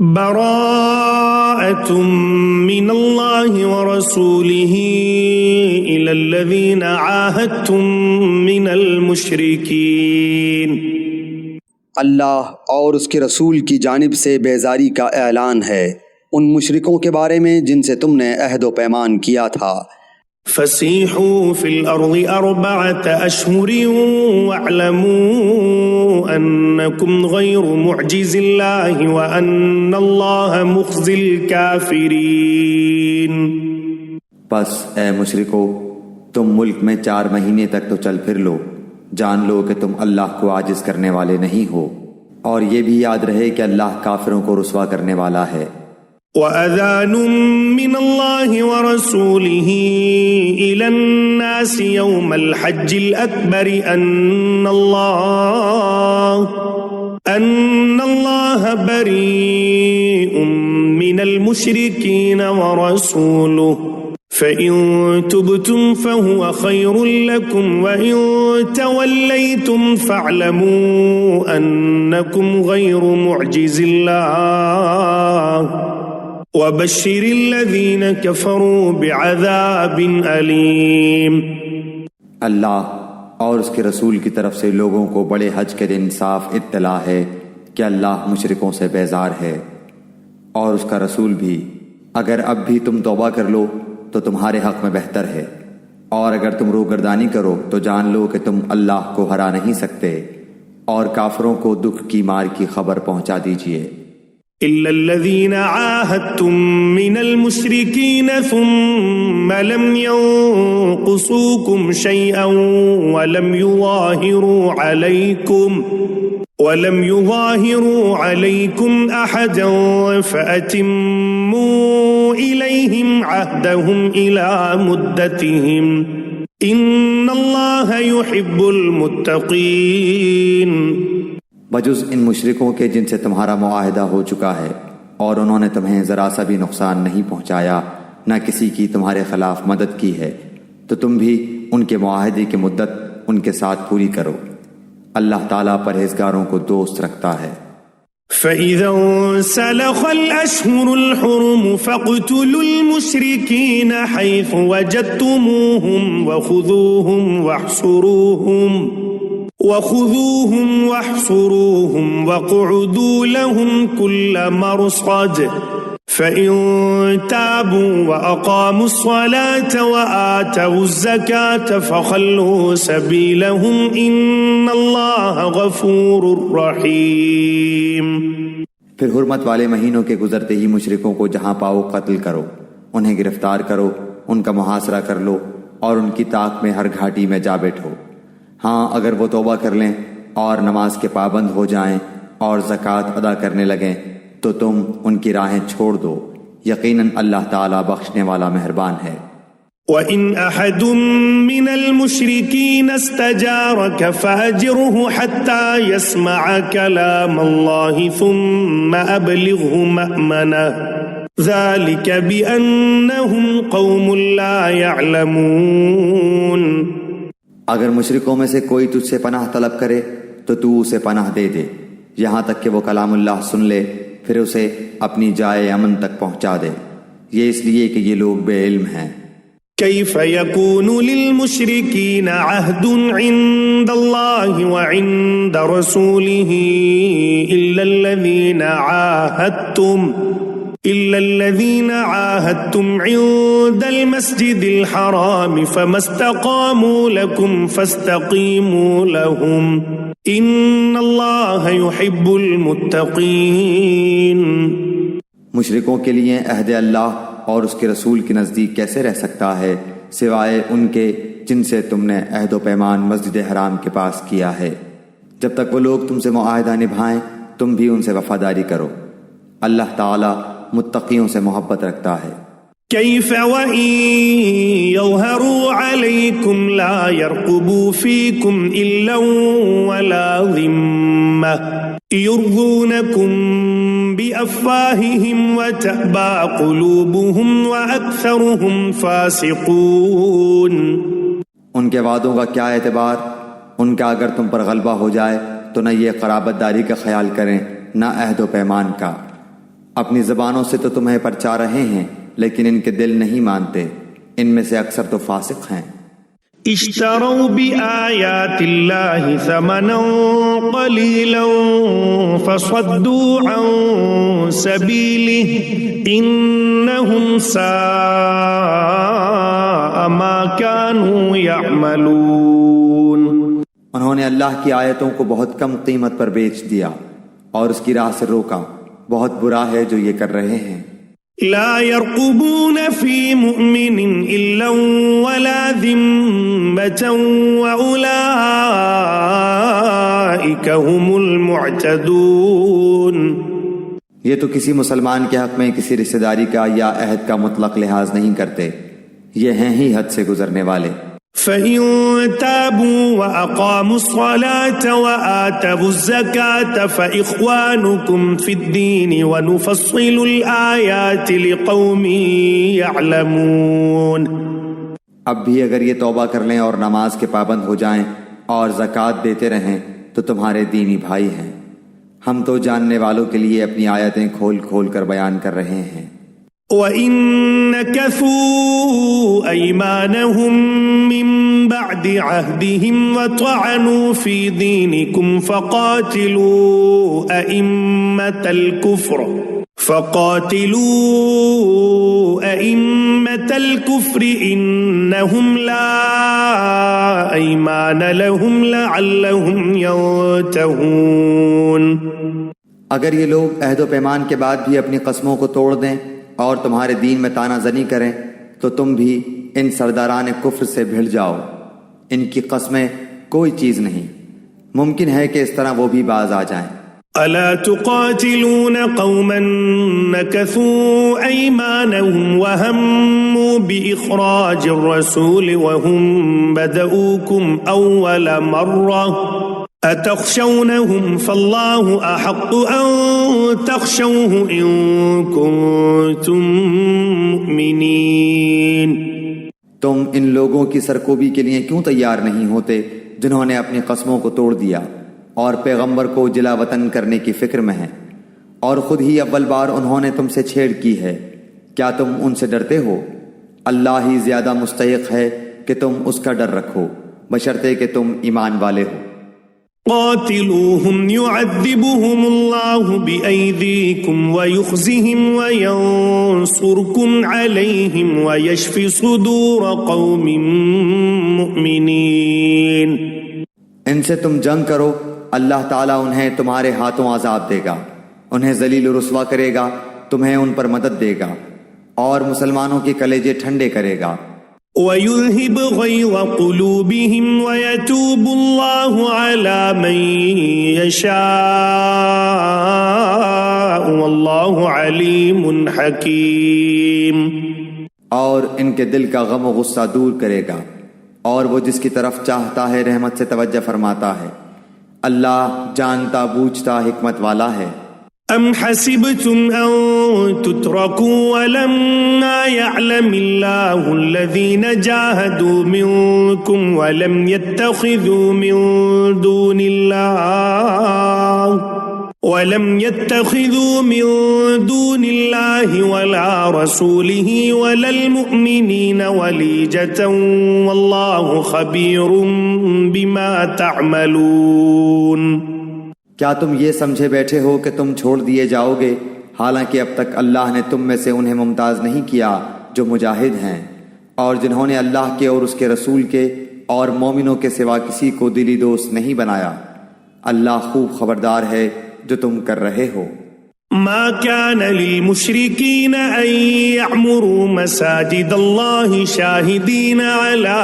براءة من الله ورسوله إلى الذين عاهدتم من المشركين۔ اللہ اور اس کے رسول کی جانب سے بیزاری کا اعلان ہے ان مشرکوں کے بارے میں جن سے تم نے عہد و پیمان کیا تھا۔ فسیحوا فی الارض 4 اشہر واعلموا انکم غیر معجز اللہ وان اللہ مخزی الکافرین۔ پس اے مشرکو تم ملک میں 4 مہینے تک تو چل پھر لو، جان لو کہ تم اللہ کو عاجز کرنے والے نہیں ہو، اور یہ بھی یاد رہے کہ اللہ کافروں کو رسوا کرنے والا ہے۔ وَأَذَانٌ مِّنَ اللَّهِ وَرَسُولِهِ إِلَى النَّاسِ يَوْمَ الْحَجِّ الْأَكْبَرِ أَنَّ اللَّهَ بَرِيءٌ مِّنَ الْمُشْرِكِينَ وَرَسُولُهُ فَإِن تُبْتُمْ فَهُوَ خَيْرٌ لَكُمْ وَإِن تَوَلَّيْتُمْ فَاعْلَمُوا أَنَّكُمْ غَيْرُ مُعْجِزِ اللَّهِ وَبَشِّرِ الَّذِينَ كَفَرُوا بِعَذَابٍ أَلِيمٍ۔ اللہ اور اس کے رسول کی طرف سے لوگوں کو بڑے حج کے دن صاف اطلاع ہے کہ اللہ مشرکوں سے بیزار ہے، اور اس کا رسول بھی۔ اگر اب بھی تم توبہ کر لو تو تمہارے حق میں بہتر ہے، اور اگر تم روگردانی کرو تو جان لو کہ تم اللہ کو ہرا نہیں سکتے، اور کافروں کو دکھ کی مار کی خبر پہنچا دیجئے۔ إِلَّا الَّذِينَ عَاهَدتُّم مِّنَ الْمُشْرِكِينَ ثُمَّ لَمْ يَنقُصُوكُمْ شَيْئًا وَلَمْ يُظَاهِرُوا عَلَيْكُمْ أَحَدًا فَأَتِمُّوا إِلَيْهِمْ عَهْدَهُمْ إِلَى مُدَّتِهِمْ إِنَّ اللَّهَ يُحِبُّ الْمُتَّقِينَ۔ بجز ان مشرکوں کے جن سے تمہارا معاہدہ ہو چکا ہے اور انہوں نے تمہیں ذرا سا بھی نقصان نہیں پہنچایا، نہ کسی کی تمہارے خلاف مدد کی ہے، تو تم بھی ان کے معاہدے کی مدت ان کے ساتھ پوری کرو۔ اللہ تعالیٰ پرہیزگاروں کو دوست رکھتا ہے۔ فَإِذَا انسَلَخَ الْأَشْهُرُ الْحُرُمُ فَاقْتُلُوا الْمُشْرِكِينَ حَيْثُ وَجَدتُّمُوهُمْ وَخُذُوهُمْ وَاحْصُرُوهُمْ وَاقْعُدُوا لَهُمْ كُلَّ مَرْصَدٍ فَإِن تَابُوا وَأَقَامُوا الصَّلَاةَ وَآتَوُا الزَّكَاةَ فَخَلُّوا سَبِيلَهُمْ إِنَّ اللَّهَ غَفُورٌ رَّحِيمٌ۔ پھر حرمت والے مہینوں کے گزرتے ہی مشرکوں کو جہاں پاؤ قتل کرو، انہیں گرفتار کرو، ان کا محاصرہ کر لو، اور ان کی طاق میں ہر گھاٹی میں جا بیٹھو۔ ہاں اگر وہ توبہ کر لیں اور نماز کے پابند ہو جائیں اور زکوٰۃ ادا کرنے لگیں تو تم ان کی راہیں چھوڑ دو، یقیناً اللہ تعالیٰ بخشنے والا مہربان ہے۔ وَإِنْ أَحَدٌ مِّنَ الْمُشْرِكِينَ اسْتَجَارَكَ فَأَجِرْهُ حَتَّى يَسْمَعَ كَلَامَ اللَّهِ ثُمَّ أَبْلِغْهُ مَأْمَنَهُ ذَلِكَ بِأَنَّهُمْ قَوْمٌ لَّا يَعْلَمُونَ۔ اگر مشرکوں میں سے کوئی تجھ سے پناہ طلب کرے تو تو اسے پناہ دے دے یہاں تک کہ وہ کلام اللہ سن لے، پھر اسے اپنی جائے امن تک پہنچا دے، یہ اس لیے کہ یہ لوگ بے علم ہیں۔ كيف يكون للمشركين عهد عند الله وعند رسوله إلا الذين عاهدتم عند المسجد الحرام فما استقاموا لكم فاستقيموا لهم إن الله يحب المتقين۔ مشرکوں کے لیے عہد اللہ اور اس کے رسول کے نزدیک کیسے رہ سکتا ہے سوائے ان کے جن سے تم نے عہد و پیمان مسجد حرام کے پاس کیا ہے۔ جب تک وہ لوگ تم سے معاہدہ نبھائیں تم بھی ان سے وفاداری کرو، اللہ تعالیٰ متقیوں سے محبت رکھتا ہے۔ كيف وإن يظهروا عليكم لا يرقبوا فيكم إلا ولا ذمة يرضونكم بأفواههم وتأبى قلوبهم وأكثرهم فاسقون۔ ان کے وعدوں کا کیا اعتبار؟ ان کا اگر تم پر غلبہ ہو جائے تو نہ یہ قرابت داری کا خیال کریں نہ عہد و پیمان کا، اپنی زبانوں سے تو تمہیں پرچا رہے ہیں لیکن ان کے دل نہیں مانتے، ان میں سے اکثر تو فاسق ہیں۔ اشتروا بآيات الله ثمنا قليلا فصدوا عن سبيله إنهم ساء ما كانوا يعملون۔ انہوں نے اللہ کی آیتوں کو بہت کم قیمت پر بیچ دیا اور اس کی راہ سے روکا، بہت برا ہے جو یہ کر رہے ہیں۔ لا يرقبون في مؤمن إلا ولا ذمة وأولئك هم المعتدون۔ یہ تو کسی مسلمان کے حق میں کسی رشتہ داری کا یا عہد کا مطلق لحاظ نہیں کرتے، یہ ہیں ہی حد سے گزرنے والے۔ فإن تابوا وأقاموا الصلاة وآتوا الزكاة فإخوانكم في الدين ونفصل الآيات لقوم يعلمون۔ اب بھی اگر یہ توبہ کر لیں اور نماز کے پابند ہو جائیں اور زکوٰۃ دیتے رہیں تو تمہارے دینی بھائی ہیں، ہم تو جاننے والوں کے لیے اپنی آیتیں کھول کھول کر بیان کر رہے ہیں۔ وَإِن نَكَثُوا أَيْمَانَهُم مِّن بَعْدِ عَهْدِهِمْ وَطَعَنُوا فِي دِينِكُمْ فَقَاتِلُوا أَئِمَّةَ الْكُفْرِ إِنَّهُمْ لَا أَيْمَانَ لَهُمْ لَعَلَّهُمْ يَنْتَهُونَ۔ اگر یہ لوگ عہد و پیمان کے بعد بھی اپنی قسموں کو توڑ دیں اور تمہارے دین میں تانا زنی کریں تو تم بھی ان سرداران کفر سے بھڑ جاؤ، ان کی قسمیں کوئی چیز نہیں، ممکن ہے کہ اس طرح وہ بھی باز آ جائیں۔ ألا تقاتلون قوما نكثوا أيمانهم وهموا بإخراج الرسول وهم بدؤوكم أول مرة أتخشونهم فالله أحق أن تخشوه إن كنتم مؤمنين۔ تم ان لوگوں کی سرکوبی کے لیے کیوں تیار نہیں ہوتے جنہوں نے اپنی قسموں کو توڑ دیا اور پیغمبر کو جلا وطن کرنے کی فکر میں ہیں، اور خود ہی اول بار انہوں نے تم سے چھیڑ کی ہے، کیا تم ان سے ڈرتے ہو؟ اللہ ہی زیادہ مستحق ہے کہ تم اس کا ڈر رکھو، بشرطے کہ تم ایمان والے ہو۔ قاتلوهم يعذبهم الله بأيديكم ويخزهم وينصركم عليهم ويشف صدور قوم مؤمنين۔ ان سے تم جنگ کرو، اللہ تعالیٰ انہیں تمہارے ہاتھوں عذاب دے گا، انہیں ذلیل و رسوا کرے گا، تمہیں ان پر مدد دے گا اور مسلمانوں کے کلیجے ٹھنڈے کرے گا۔ وَيُذْهِبْ غَيْظَ قُلُوبِهِمْ وَيَتُوبُ اللَّهُ عَلَى مَن يَشَاءُ وَاللَّهُ عَلِيمٌ حَكِيمٌ۔ اور ان کے دل کا غم و غصہ دور کرے گا، اور وہ جس کی طرف چاہتا ہے رحمت سے توجہ فرماتا ہے، اللہ جانتا بوجھتا حکمت والا ہے۔ أَمْ حَسِبْتُمْ أَن تُتْرَكُوا وَلَمَّا يَعْلَمِ اللَّهُ الَّذِينَ جَاهَدُوا مِنكُمْ وَلَمْ يَتَّخِذُوا مِن دُونِ اللَّهِ وَلَا رَسُولِهِ وَلَا الْمُؤْمِنِينَ وَلِيجَةً وَاللَّهُ خَبِيرٌ بِمَا تَعْمَلُونَ۔ کیا تم یہ سمجھے بیٹھے ہو کہ تم چھوڑ دیے جاؤ گے، حالانکہ اب تک اللہ نے تم میں سے انہیں ممتاز نہیں کیا جو مجاہد ہیں اور جنہوں نے اللہ کے اور اس کے رسول کے اور مومنوں کے سوا کسی کو دلی دوست نہیں بنایا۔ اللہ خوب خبردار ہے جو تم کر رہے ہو۔ ما كان للمشركين أن يعمروا مساجد الله شاهدين على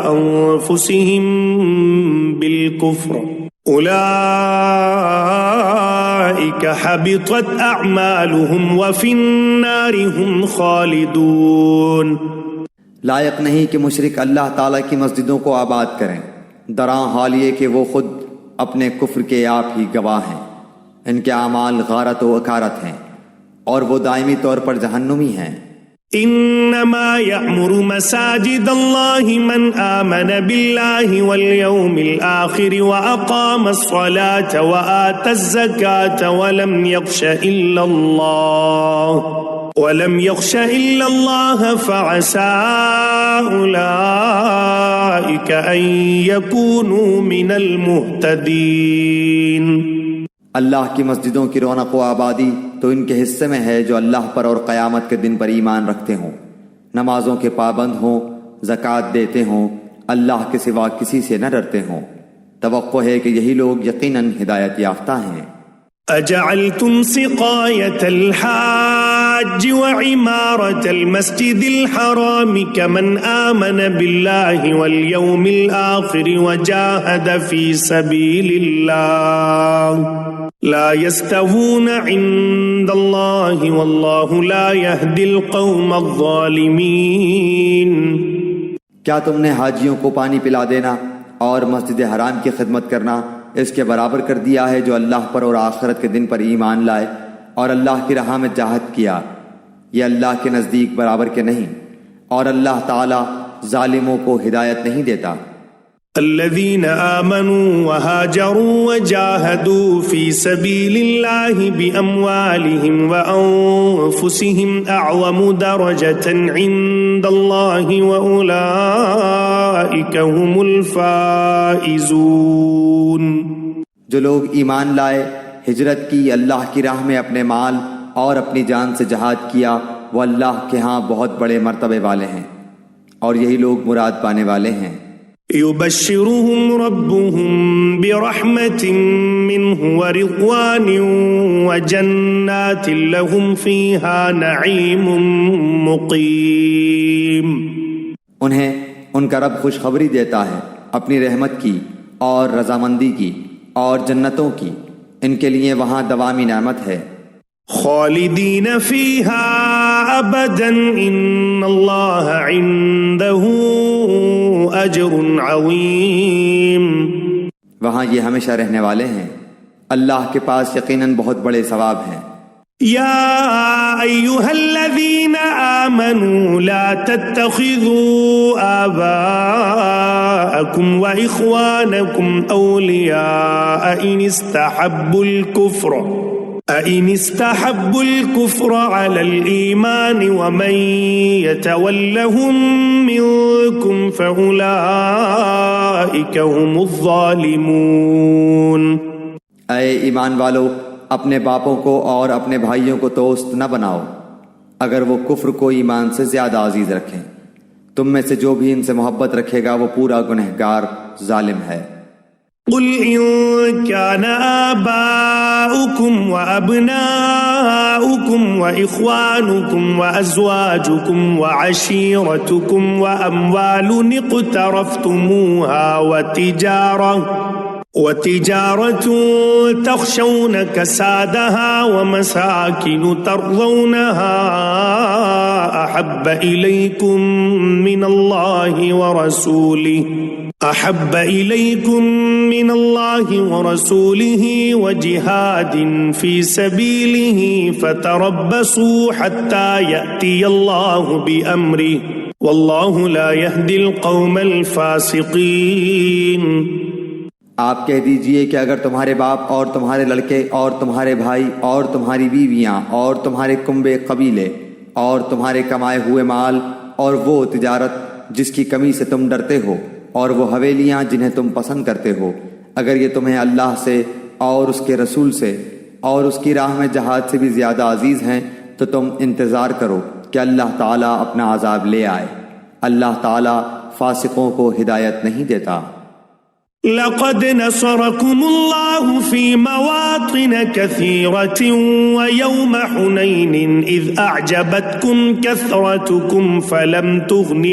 أنفسهم بالكفر أولئك حبطت أعمالهم وفي النار هم خالدون۔ لائق نہیں کہ مشرک اللہ تعالیٰ کی مسجدوں کو آباد کریں، دراں حال یہ کہ وہ خود اپنے کفر کے آپ ہی گواہ ہیں، ان کے اعمال غارت و اکارت ہیں اور وہ دائمی طور پر جہنمی ہیں۔ إنما يعمر مساجد الله من آمن بالله واليوم الآخر وأقام الصلاة وآتى الزكاة ولم يخش إلا الله فعسى أولئك أن يكونوا من المهتدين۔ اللہ کی مسجدوں کی رونق و آبادی تو ان کے حصے میں ہے جو اللہ پر اور قیامت کے دن پر ایمان رکھتے ہوں، نمازوں کے پابند ہوں، زکوٰۃ دیتے ہوں، اللہ کے سوا کسی سے نہ ڈرتے ہوں۔ توقع ہے کہ یہی لوگ یقیناً ہدایت یافتہ ہیں۔ أجعلتم سقاية الحاج وعمارة المسجد الحرام كمن آمن بالله واليوم الآخر وجاهد في سبيل الله لا يستوون عند الله والله لا يهدي القوم الظالمين۔ کیا تم نے حاجیوں کو پانی پلا دینا اور مسجد حرام کی خدمت کرنا اس کے برابر کر دیا ہے جو اللہ پر اور آخرت کے دن پر ایمان لائے اور اللہ کی راہ میں جہاد کیا؟ یہ اللہ کے نزدیک برابر کے نہیں، اور اللہ تعالی ظالموں کو ہدایت نہیں دیتا۔ الذين آمنوا وهاجروا وجاهدوا في سبيل الله بأموالهم وأنفسهم أعظم درجة عند الله وأولئك هم الفائزون۔ جو لوگ ایمان لائے، ہجرت کی، اللہ کی راہ میں اپنے مال اور اپنی جان سے جہاد کیا، وہ اللہ کے ہاں بہت بڑے مرتبے والے ہیں، اور یہی لوگ مراد پانے والے ہیں۔ يبشرهم ربهم برحمة منه ورضوان وجنات لهم فيها نعيم مقيم۔ انہیں ان کا رب خوشخبری دیتا ہے اپنی رحمت کی اور رضامندی کی اور جنتوں کی، ان کے لیے وہاں دوامی نعمت ہے۔ خالدین فیہا ابدا ان اللہ عنده اجر عظیم۔ وہاں یہ ہمیشہ رہنے والے ہیں، اللہ کے پاس یقیناً بہت بڑے ثواب ہیں۔ یا ایہا الذین آمنوا لا تتخذوا آباءکم واخوانکم اولیاء ان استحبوا الكفر على الإيمان ومن يتولهم منكم فأولئك هم الظالمون۔ اے ایمان والو، اپنے باپوں کو اور اپنے بھائیوں کو دوست نہ بناؤ اگر وہ کفر کو ایمان سے زیادہ عزیز رکھیں، تم میں سے جو بھی ان سے محبت رکھے گا وہ پورا گنہگار ظالم ہے۔ قل إن كان آباؤكم وأبناؤكم وإخوانكم وأزواجكم وعشيرتكم وأموال اقترفتموها وتجارة تخشون كسادها ومساكن ترضونها أحب إليكم من الله ورسوله وجهاد في سبيله فتربصوا حتى يأتي الله بأمره والله لا يهدي القوم الفاسقين۔ آپ کہہ دیجئے کہ اگر تمہارے باپ اور تمہارے لڑکے اور تمہارے بھائی اور تمہاری بیویاں اور تمہارے کنبے قبیلے اور تمہارے کمائے ہوئے مال اور وہ تجارت جس کی کمی سے تم ڈرتے ہو اور وہ حویلیاں جنہیں تم پسند کرتے ہو، اگر یہ تمہیں اللہ سے اور اس کے رسول سے اور اس کی راہ میں جہاد سے بھی زیادہ عزیز ہیں تو تم انتظار کرو کہ اللہ تعالیٰ اپنا عذاب لے آئے۔ اللہ تعالیٰ فاسقوں کو ہدایت نہیں دیتا۔ لقد نصركم الله في مواطن كثيرة ويوم حنين إذ أعجبتكم كثرتكم فلم تغن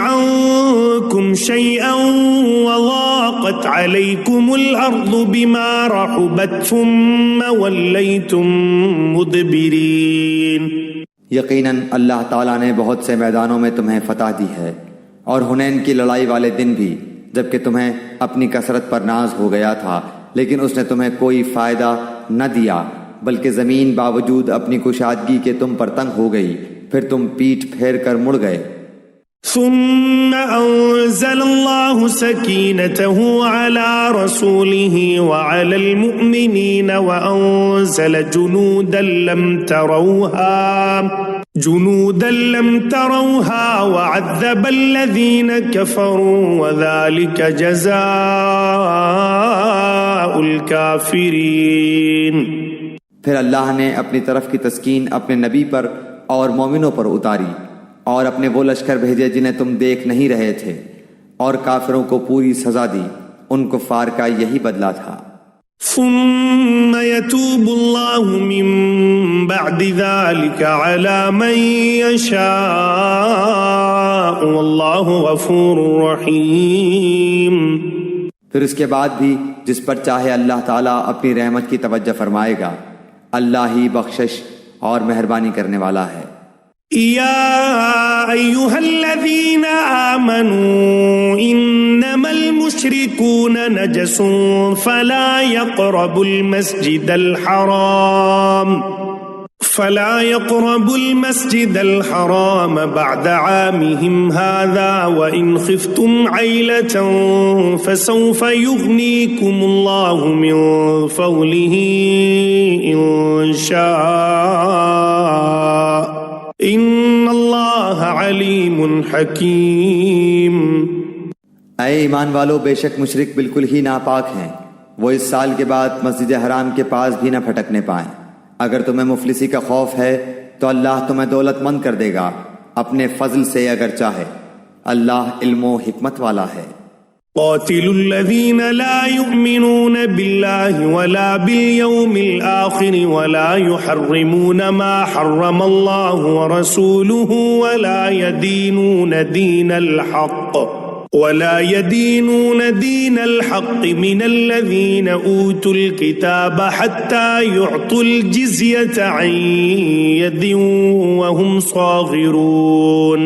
عنكم شيئا وضاقت عليكم الأرض بما رحبت ثم وليتم مدبرين۔ یقیناً اللہ تعالیٰ نے بہت سے میدانوں میں تمہیں فتح دی ہے، اور حنین کی لڑائی والے دن بھی جبکہ تمہیں اپنی کثرت پر ناز ہو گیا تھا، لیکن اس نے تمہیں کوئی فائدہ نہ دیا، بلکہ زمین باوجود اپنی کشادگی کے تم پر تنگ ہو گئی، پھر تم پیٹھ پھیر کر مڑ گئے۔ ثم أنزل الله سكينته على رسوله وعلى المؤمنين وأنزل جنودا لم تروها وعذب الذين كفروا وذلك جزاء الكافرين۔ پھر اللہ نے اپنی طرف کی تسکین اپنے نبی پر اور مومنوں پر اتاری، اور اپنے وہ لشکر بھیجے جنہیں تم دیکھ نہیں رہے تھے، اور کافروں کو پوری سزا دی۔ ان کفار کا یہی بدلہ تھا۔ ثم يتوب الله من بعد ذلك على من يشاء والله غفور رحيم۔ پھر اس کے بعد بھی جس پر چاہے اللہ تعالیٰ اپنی رحمت کی توجہ فرمائے گا، اللہ ہی بخشش اور مہربانی کرنے والا ہے۔ يا أيها الذين آمنوا إنما المشركون نجس فلا يقربوا المسجد الحرام بعد عامهم هذا وإن خفتم عيلة فسوف يغنيكم الله من فضله إن شاء ان اللہ علیم حکیم۔ اے ایمان والو، بے شک مشرک بالکل ہی ناپاک ہیں، وہ اس سال کے بعد مسجد حرام کے پاس بھی نہ پھٹکنے پائیں۔ اگر تمہیں مفلسی کا خوف ہے تو اللہ تمہیں دولت مند کر دے گا اپنے فضل سے اگر چاہے، اللہ علم و حکمت والا ہے۔ قاتلوا الذين لا يؤمنون بالله ولا باليوم الآخر ولا يحرمون ما حرم الله ورسوله ولا يدينون دين الحق من الذين أوتوا الكتاب حتى يعطوا الجزية عن يد وهم صاغرون۔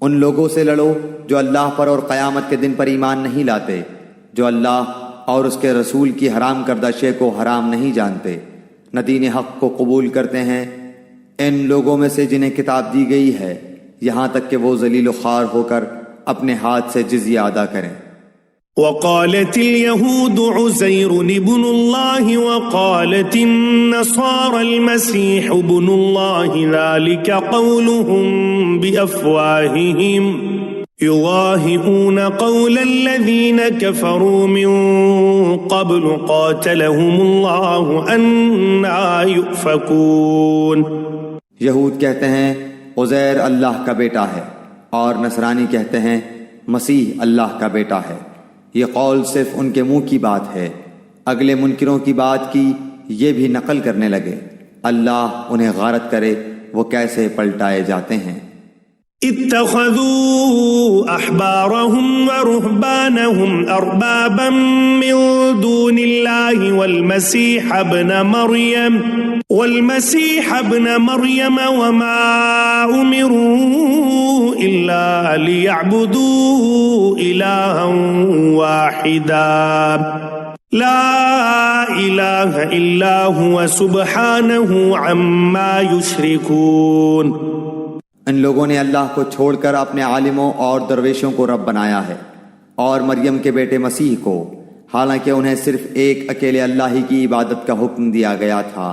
ان لوگوں سے لڑو جو اللہ پر اور قیامت کے دن پر ایمان نہیں لاتے، جو اللہ اور اس کے رسول کی حرام کردہ شے کو حرام نہیں جانتے، نہ دین حق کو قبول کرتے ہیں، ان لوگوں میں سے جنہیں کتاب دی گئی ہے، یہاں تک کہ وہ ذلیل و خوار ہو کر اپنے ہاتھ سے جزیہ ادا کریں۔ وقالت اليهود عزير ابن الله وقالت النصارى المسيح ابن الله ذلك قولهم بأفواههم يضاهئون قول الذين كفروا من قبل قاتلهم الله أنى يؤفكون۔ یہود کہتے ہیں عزیر اللہ کا بیٹا ہے، اور نصرانی کہتے ہیں مسیح اللہ کا بیٹا ہے۔ یہ قول صرف ان کے منہ کی بات ہے، اگلے منکروں کی بات کی یہ بھی نقل کرنے لگے۔ اللہ انہیں غارت کرے وہ کیسے پلٹائے جاتے ہیں۔ اتخذوا احبارهم ورهبانهم اربابا من دون الله والمسيح ابن مريم وما امروا الا ليعبدوا الها واحدا لا اله الا هو سبحانه عما يشركون۔ ان لوگوں نے اللہ کو چھوڑ کر اپنے عالموں اور درویشوں کو رب بنایا ہے، اور مریم کے بیٹے مسیح کو، حالانکہ انہیں صرف ایک اکیلے اللہ ہی کی عبادت کا حکم دیا گیا تھا،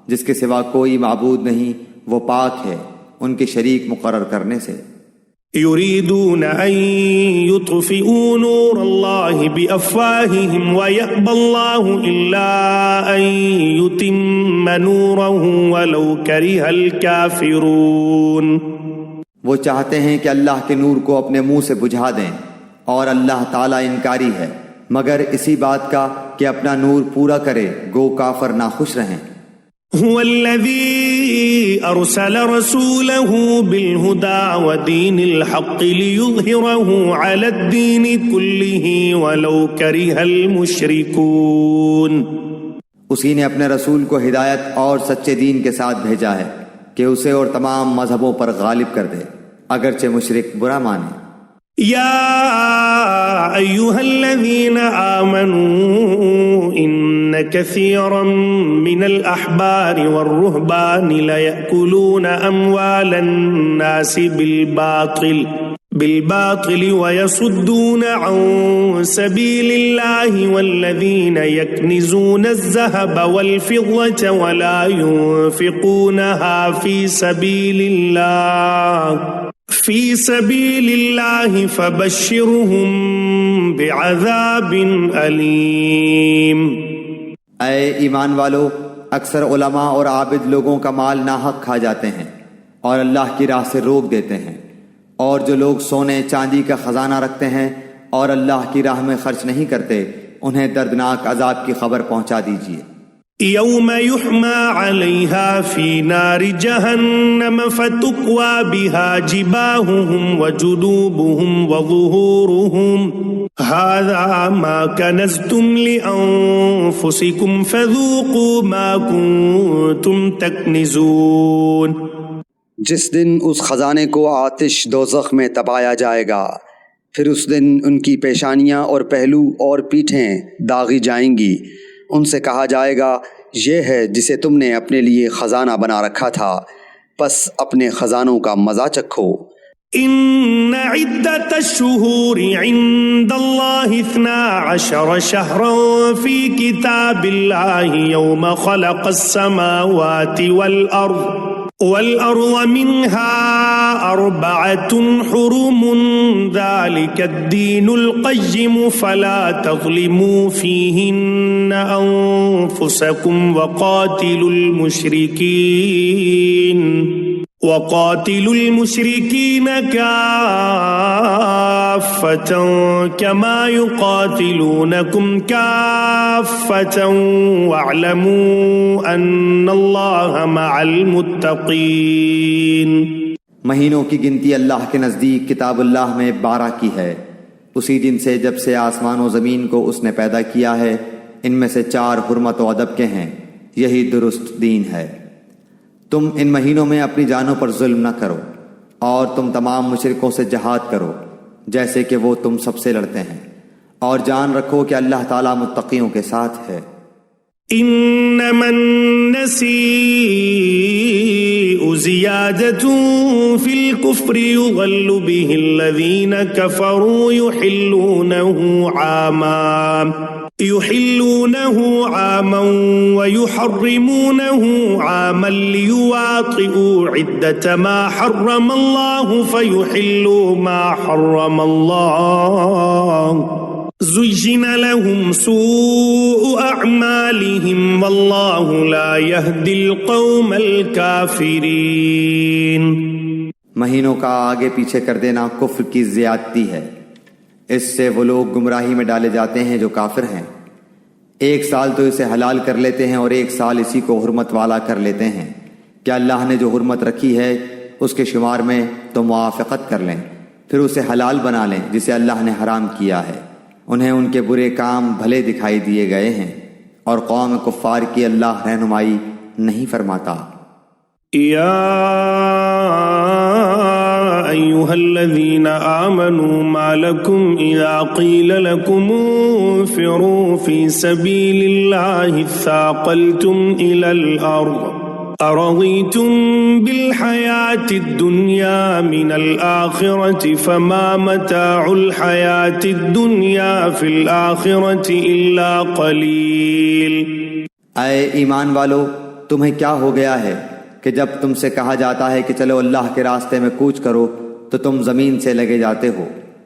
جس کے سوا کوئی معبود نہیں، وہ پاک ہے ان کے شریک مقرر کرنے سے۔ يريدون أن يطفئوا نور الله بأفواههم ويأبى الله إلا أن يتم نوره ولو كره الكافرون۔ وہ چاہتے ہیں کہ اللہ کے نور کو اپنے منہ سے بجھا دیں، اور اللہ تعالیٰ انکاری ہے مگر اسی بات کا کہ اپنا نور پورا کرے، گو کافر ناخوش رہیں۔ هو الذي أرسل رسوله بالهدى ودين الحق ليظهره على الدين كله ولو كره المشركون۔ اسی نے اپنے رسول کو ہدایت اور سچے دین کے ساتھ بھیجا ہے کہ اسے اور تمام مذہبوں پر غالب کر دے، اگرچہ مشرک برا مانے۔ يا أيها الذين آمنوا إن إن كثيرا من الأحبار والرهبان ليأكلون أموال الناس بالباطل ويصدون عن سبيل الله والذين يكنزون الذهب والفضة ولا ينفقونها في سبيل الله فبشرهم بعذاب أليم۔ اے ایمان والو، اکثر علماء اور عابد لوگوں کا مال ناحق کھا جاتے ہیں اور اللہ کی راہ سے روک دیتے ہیں، اور جو لوگ سونے چاندی کا خزانہ رکھتے ہیں اور اللہ کی راہ میں خرچ نہیں کرتے، انہیں دردناک عذاب کی خبر پہنچا دیجیے۔ يوم يحمى عليها في نار جهنم فتقوى بها جباههم وجنوبهم وظهورهم هذا ما كنزتم لأنفسكم فذوقوا ما كنتم تكنزون۔ جس دن اس خزانے کو آتش دوزخ میں تپایا جائے گا، پھر اس دن ان کی پیشانیاں اور پہلو اور پیٹھیں داغی جائیں گی۔ ان سے کہا جائے گا، یہ ہے جسے تم نے اپنے لیے خزانہ بنا رکھا تھا، پس اپنے خزانوں کا مزہ چکھو۔ ان عدت الشہور عند اللہ 12 شہرا فی کتاب اللہ یوم خلق السماوات والأرض منها 4 حرم ذلك الدين القيم فلا تظلموا فيهن أنفسكم وقاتلوا المشركين كافة كما يقاتلونكم كافة واعلموا أن الله مع المتقين۔ مہینوں کی گنتی اللہ کے نزدیک کتاب اللہ میں 12 کی ہے، اسی دن سے جب سے آسمان و زمین کو اس نے پیدا کیا ہے، ان میں سے 4 حرمت و ادب کے ہیں، یہی درست دین ہے۔ تم ان مہینوں میں اپنی جانوں پر ظلم نہ کرو، اور تم تمام مشرکوں سے جہاد کرو جیسے کہ وہ تم سب سے لڑتے ہیں، اور جان رکھو کہ اللہ تعالیٰ متقیوں کے ساتھ ہے۔ انما النسيء زيادة في الكفر يضل به الذين كفروا يحلونه عاما ويحرمونه عاما ليواطئوا عدة ما حرم الله فيحلوا ما حرم الله زين لهم سوء أعمالهم والله لا يهدي القوم الكافرين۔ مہینوں کا آگے پیچھے کر دینا کفر کی زیادتی ہے، اس سے وہ لوگ گمراہی میں ڈالے جاتے ہیں جو کافر ہیں۔ 1 سال تو اسے حلال کر لیتے ہیں اور 1 سال اسی کو حرمت والا کر لیتے ہیں۔ کہ اللہ نے جو حرمت رکھی ہے اس کے شمار میں تو موافقت کر لیں، پھر اسے حلال بنا لیں جسے اللہ نے حرام کیا ہے۔ انہیں ان کے برے کام بھلے دکھائی دیے گئے ہیں، اور قوم کفار کی اللہ رہنمائی نہیں فرماتا۔ یا أيها الذين آمنوا ما لكم إذا قيل لكم انفروا في سبيل الله اثاقلتم إلى الأرض أرضيتم بالحياة الدنيا من الآخرة فما متاع الحياة الدنيا في الآخرة إلا قليل۔ اے ایمان والو، تمہیں کیا ہو گیا ہے کہ جب تم سے کہا جاتا ہے کہ چلو اللہ کے راستے میں کوچ کرو تو تم زمین سے لگے جاتے ہو؟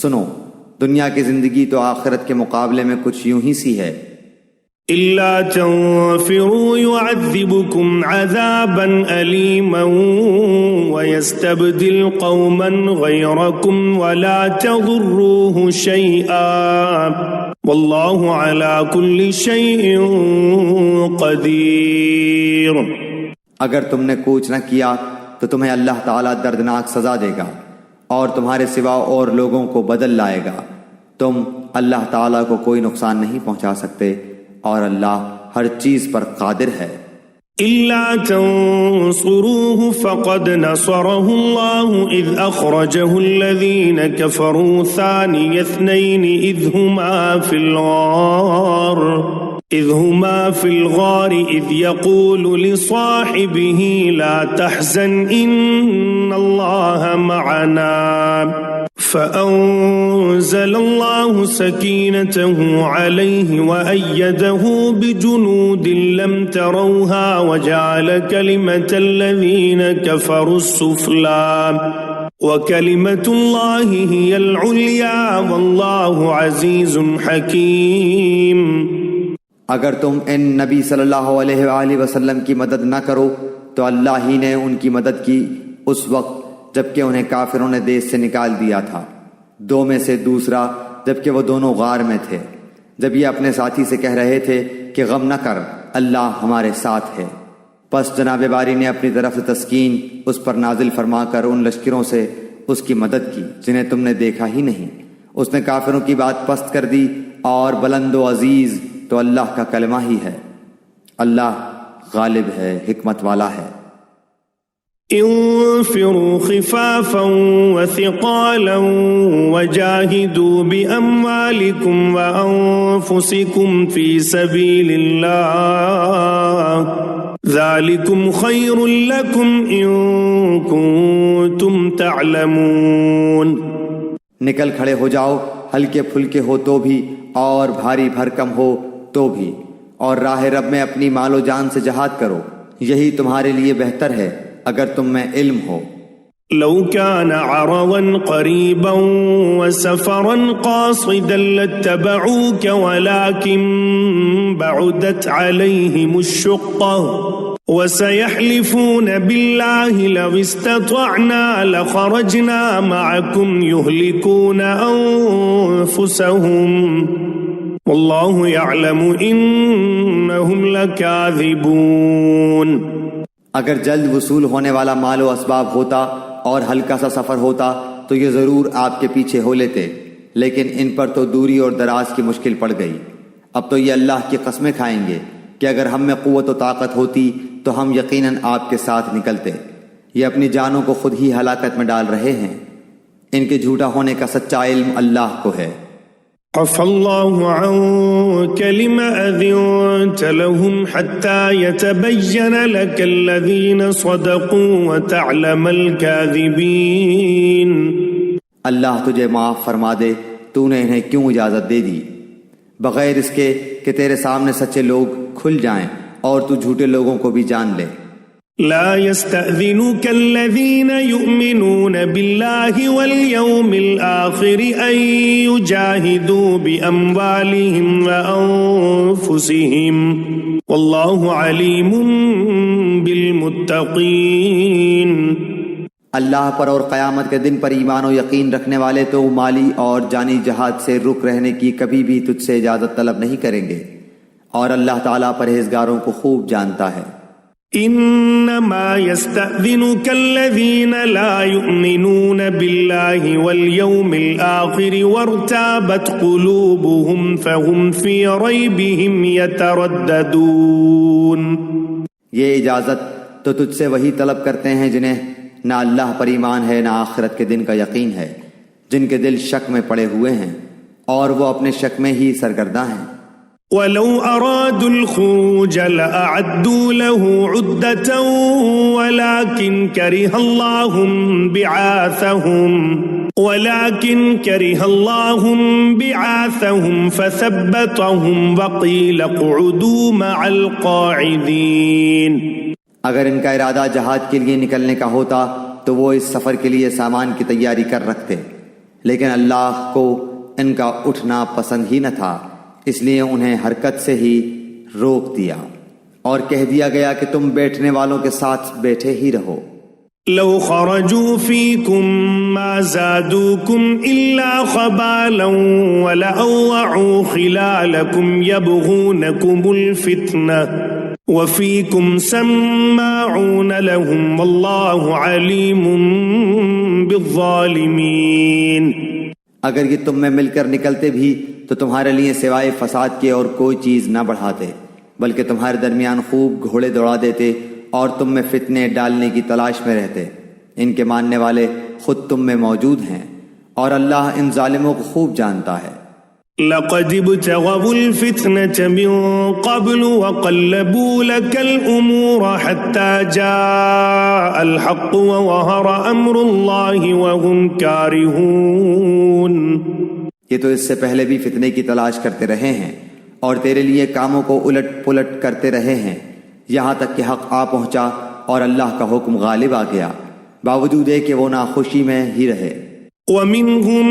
سنو، دنیا کی زندگی تو آخرت کے مقابلے میں کچھ یوں ہی سی ہے۔ إلا تنفروا يعذبكم عذابا أليما ويستبدل قوما غيركم ولا تضروه شيئا والله على كل شيء قدير۔ اگر تم نے کوچ نہ کیا تو تمہیں اللہ تعالیٰ دردناک سزا دے گا اور تمہارے سوا اور لوگوں کو بدل لائے گا۔ تم اللہ تعالیٰ کو کوئی نقصان نہیں پہنچا سکتے، اور اللہ ہر چیز پر قادر ہے۔ إلا تنصروه فقد نصره الله إذ أخرجه الذين كفروا ثاني اثنين إذ هما في الغار إذ يقول لصاحبه لا تحزن إن الله معنا فأنزل الله سكينته عليه وأيده بجنود لم تروها وجعل كلمة الذين كفروا السفلى وكلمة الله هي العليا والله عزيز حكيم۔ اگر تم ان نبی صلی اللہ علیہ وآلہ وسلم کی مدد نہ کرو تو اللہ ہی نے ان کی مدد کی اس وقت جبکہ انہیں کافروں نے دیس سے نکال دیا تھا، دو میں سے دوسرا جبکہ وہ دونوں غار میں تھے، جب یہ اپنے ساتھی سے کہہ رہے تھے کہ غم نہ کر، اللہ ہمارے ساتھ ہے۔ پس جناب باری نے اپنی طرف سے تسکین اس پر نازل فرما کر ان لشکروں سے اس کی مدد کی جنہیں تم نے دیکھا ہی نہیں۔ اس نے کافروں کی بات پست کر دی اور بلند و عزیز تو اللہ کا کلمہ ہی ہے، اللہ غالب ہے، حکمت والا ہے۔ انفروا خفافا وثقالا وجاهدوا بأموالكم وأنفسكم في سبيل الله ذلكم خير لكم إن كنتم تعلمون۔ نکل کھڑے ہو جاؤ، ہلکے پھلکے ہو تو بھی اور بھاری بھرکم ہو تو بھی، اور راہ رب میں اپنی مال و جان سے جہاد کرو، یہی تمہارے لیے بہتر ہے اگر تم میں علم ہو۔ لو كان عرضا قريبا وسفرا قاصدا لاتبعوك ولكن بعدت عليهم الشقة وسيحلفون بالله لو استطعنا لخرجنا معكم يهلكون أنفسهم والله يعلم إنهم لكاذبون۔ اگر جلد وصول ہونے والا مال و اسباب ہوتا اور ہلکا سا سفر ہوتا تو یہ ضرور آپ کے پیچھے ہو لیتے، لیکن ان پر تو دوری اور دراز کی مشکل پڑ گئی۔ اب تو یہ اللہ کی قسمیں کھائیں گے کہ اگر ہم میں قوت و طاقت ہوتی تو ہم یقیناً آپ کے ساتھ نکلتے۔ یہ اپنی جانوں کو خود ہی ہلاکت میں ڈال رہے ہیں، ان کے جھوٹا ہونے کا سچا علم اللہ کو ہے۔ عفى الله عنك لما أذنت لهم حتى يتبين لك الذين صدقوا وتعلم الكاذبين۔ اللہ تجھے معاف فرما دے، تو نے انہیں کیوں اجازت دے دی، بغیر اس کے کہ تیرے سامنے سچے لوگ کھل جائیں اور تو جھوٹے لوگوں کو بھی جان لے۔ لا يستأذنك الذين يؤمنون بالله واليوم الآخر أن يجاهدوا بأموالهم وأنفسهم والله عليم بالمتقين۔ اللہ پر اور قیامت کے دن پر ایمان و یقین رکھنے والے تو مالی اور جانی جہاد سے رک رہنے کی کبھی بھی تجھ سے اجازت طلب نہیں کریں گے، اور اللہ تعالیٰ پرہیزگاروں کو خوب جانتا ہے۔ انما يستأذنك الذين لا يؤمنون بالله واليوم الآخر وارتابت قلوبهم فهم في ريبهم يترددون۔ یہ اجازت تو تجھ سے وہی طلب کرتے ہیں جنہیں نہ اللہ پر ایمان ہے نہ آخرت کے دن کا یقین ہے، جن کے دل شک میں پڑے ہوئے ہیں اور وہ اپنے شک میں ہی سرگرداں ہیں۔ ولو أرادوا الخروج لأعدوا له عدة ولكن كره الله بعاثهم فثبتهم وقيل اقعدوا مع القاعدين۔ اگر ان کا ارادہ جہاد کے لیے نکلنے کا ہوتا تو وہ اس سفر کے لیے سامان کی تیاری کر رکھتے، لیکن اللہ کو ان کا اٹھنا پسند ہی نہ تھا، اس لیے انہیں حرکت سے ہی روک دیا اور کہہ دیا گیا کہ تم بیٹھنے والوں کے ساتھ بیٹھے ہی رہو۔ لو خرجوا فيكم ما زادوكم إلا خبالا ولأوضعوا خلالكم يبغونكم الفتنة وفيكم سماعون لهم والله عليم بالظالمين۔ اگر یہ تم میں مل کر نکلتے بھی تو تمہارے لیے سوائے فساد کے اور کوئی چیز نہ بڑھاتے، بلکہ تمہارے درمیان خوب گھوڑے دوڑا دیتے اور تم میں فتنے ڈالنے کی تلاش میں رہتے۔ ان کے ماننے والے خود تم میں موجود ہیں اور اللہ ان ظالموں کو خوب جانتا ہے۔ لقد ابتغوا الفتنة من قبل وقلبوا لك الأمور حتى جاء الحق وظهر أمر الله وهم كارهون۔ یہ تو اس سے پہلے بھی فتنے کی تلاش کرتے رہے ہیں اور تیرے لیے کاموں کو الٹ پلٹ کرتے رہے ہیں، یہاں تک کہ حق آ پہنچا اور اللہ کا حکم غالب آ گیا، باوجود ہے کہ وہ ناخوشی میں ہی رہے۔ ومنهم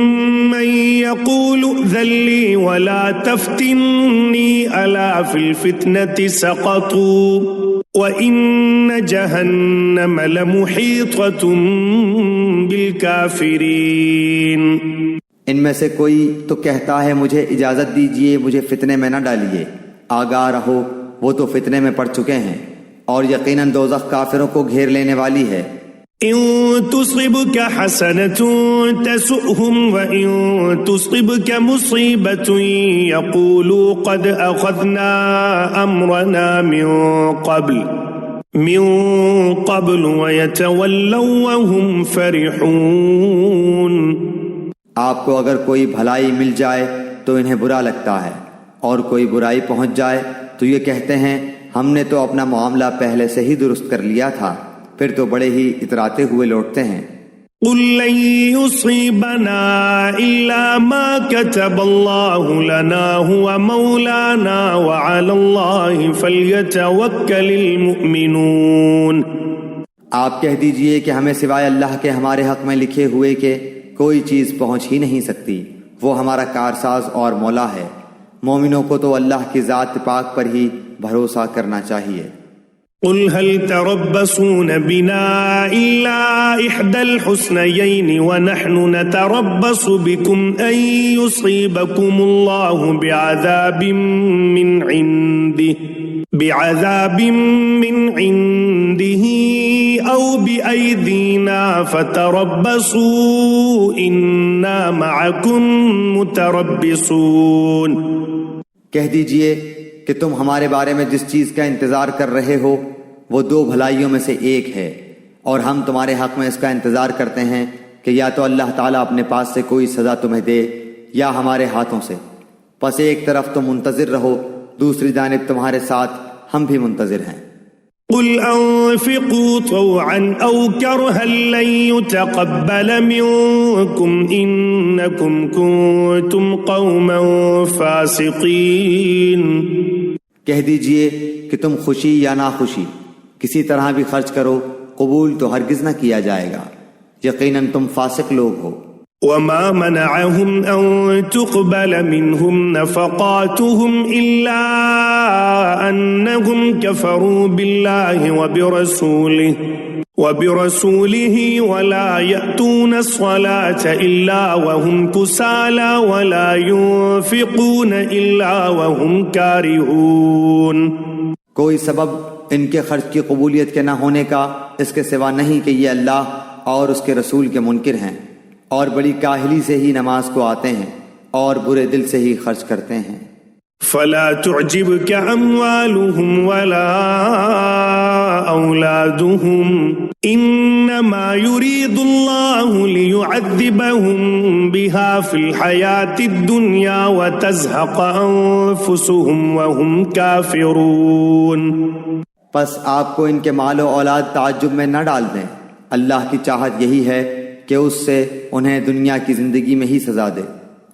من يقول ائذن لي ولا تفتني ألا في الفتنة سقطوا وإن جهنم لمحيطة بالكافرين۔ ان میں سے کوئی تو کہتا ہے مجھے اجازت دیجئے، مجھے فتنے میں نہ ڈالیے، آگاہ رہو وہ تو فتنے میں پڑ چکے ہیں اور یقیناً دوزخ کافروں کو گھیر لینے والی ہے۔ إن تصبك حسنة تسؤهم وإن تصبك مصيبة يقولوا قد أخذنا أمرنا من قبل ويتولوا وهم فرحون۔ آپ کو اگر کوئی بھلائی مل جائے تو انہیں برا لگتا ہے، اور کوئی برائی پہنچ جائے تو یہ کہتے ہیں ہم نے تو اپنا معاملہ پہلے سے ہی درست کر لیا تھا، پھر تو بڑے ہی اتراتے ہوئے لوٹتے ہیں۔ قل لن يصيبنا إلا ما كتب الله لنا هو مولانا وعلى الله فليتوكل المؤمنون۔ آپ کہہ دیجئے کہ ہمیں سوائے اللہ کے ہمارے حق میں لکھے ہوئے کہ کوئی چیز پہنچ ہی نہیں سکتی، وہ ہمارا کارساز اور مولا ہے، مومنوں کو تو اللہ کی ذات پاک پر ہی بھروسہ کرنا چاہیے۔ قل هل تربصون بنا إلا إحدى الحسنيين ونحن نتربص بكم أن يصيبكم الله بعذاب من عنده أو بأيدينا فتربصوا إنا معكم متربصون۔ کہہ دیجئے کہ تم ہمارے بارے میں جس چیز کا انتظار کر رہے ہو وہ دو بھلائیوں میں سے ایک ہے، اور ہم تمہارے حق میں اس کا انتظار کرتے ہیں کہ یا تو اللہ تعالیٰ اپنے پاس سے کوئی سزا تمہیں دے یا ہمارے ہاتھوں سے، پس ایک طرف تم منتظر رہو، دوسری جانب تمہارے ساتھ ہم بھی منتظر ہیں۔ قل انفقوا طوعا او كرها لن يتقبل منكم انكم كنتم قوما فاسقين۔ کہہ دیجئے کہ تم خوشی یا ناخوشی کسی طرح بھی خرچ کرو، قبول تو ہرگز نہ کیا جائے گا، یقیناً تم فاسق لوگ ہو۔ وما منعهم ان تقبل منهم نفقاتهم الا انهم كفروا بالله وبرسوله ولا يأتون الصلاة الا وهم كسالى ولا ينفقون الا وهم كارهون۔ کوئی سبب ان کے خرچ کی قبولیت کے نہ ہونے کا اس کے سوا نہیں کہ یہ اللہ اور اس کے رسول کے منکر ہیں، اور بڑی کاہلی سے ہی نماز کو آتے ہیں اور برے دل سے ہی خرچ کرتے ہیں۔ فلا تعجبك اموالهم ولا اولادهم انما يريد الله ليعذبهم بها في الحياة الدنيا وتزهق انفسهم وهم كافرون۔ پس آپ کو ان کے مال و اولاد تعجب میں نہ ڈال دیں، اللہ کی چاہت یہی ہے کہ اس سے انہیں دنیا کی زندگی میں ہی سزا دے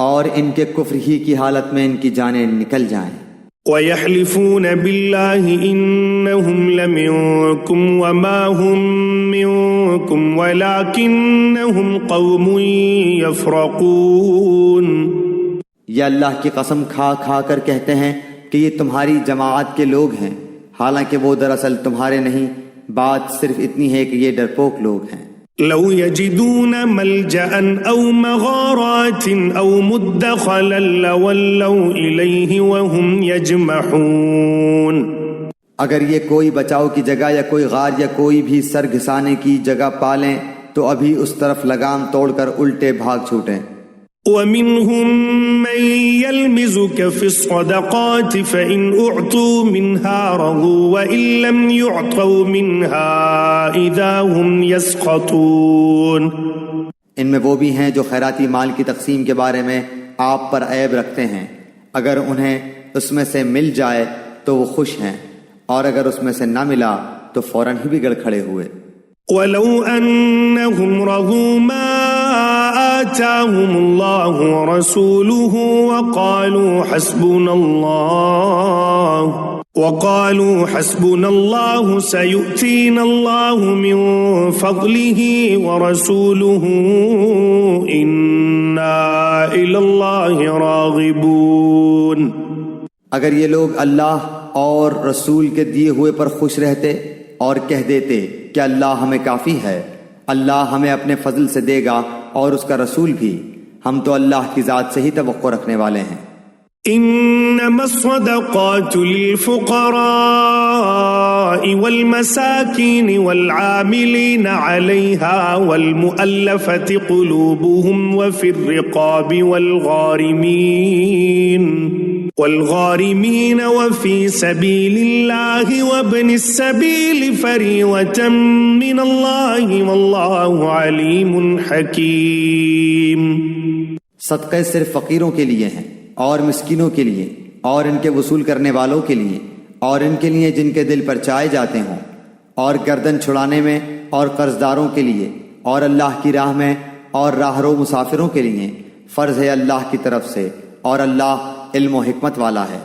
اور ان کے کفر ہی کی حالت میں ان کی جانیں نکل جائیں۔ وَيَحْلِفُونَ بِاللَّهِ إِنَّهُمْ لَمِنكُمْ وَمَا هُمْ مِنكُمْ وَلَكِنَّهُمْ قَوْمٌ يَفْرَقُونَ۔ یہ اللہ کی قسم کھا کھا کر کہتے ہیں کہ یہ تمہاری جماعت کے لوگ ہیں، حالانکہ وہ دراصل تمہارے نہیں، بات صرف اتنی ہے کہ یہ ڈرپوک لوگ ہیں۔ لو يجدون ملجأ أو مغارات أو مدخلا لولوا إليه وهم يجمحون۔ اگر یہ کوئی بچاؤ کی جگہ یا کوئی غار یا کوئی بھی سر گھسانے کی جگہ پالیں تو ابھی اس طرف لگام توڑ کر الٹے بھاگ چھوٹیں۔ ومنهم من يلمزك في الصدقات فإن أعطوا منها رضوا وإن لم يعطوا منها إذا هم يسخطون. ان میں وہ بھی ہیں جو خیراتی مال کی تقسیم کے بارے میں آپ پر عیب رکھتے ہیں، اگر انہیں اس میں سے مل جائے تو وہ خوش ہیں، اور اگر اس میں سے نہ ملا تو فوراً ہی بگڑ کھڑے ہوئے. ولو أنهم رضوا ما آتاهم الله ورسوله وقالوا حسبنا الله سيؤتينا الله من فضله ورسوله إنا إلى الله راغبون. اگر یہ لوگ اللہ اور رسول کے دیے ہوئے پر خوش رہتے اور کہہ دیتے کہ اللہ ہمیں کافی ہے، اللہ ہمیں اپنے فضل سے دے گا اور اس کا رسول بھی، ہم تو اللہ کی ذات سے ہی توقع رکھنے والے ہیں. انما الصدقات للفقراء والمساكين والعاملين عليها والمؤلفة قلوبهم وفي الرقاب والغارمين وفي سبيل الله وابن السبيل فريضة من الله والله عليم حكيم. صدقے صرف فقیروں کے لیے ہیں اور مسکینوں کے لیے اور ان کے وصول کرنے والوں کے لیے اور ان کے لیے جن کے دل پر چائے جاتے ہوں، اور گردن چھڑانے میں اور قرض داروں کے لیے اور اللہ کی راہ میں اور راہرو مسافروں کے لیے فرض ہے اللہ کی طرف سے، اور اللہ علم و حکمت والا ہے.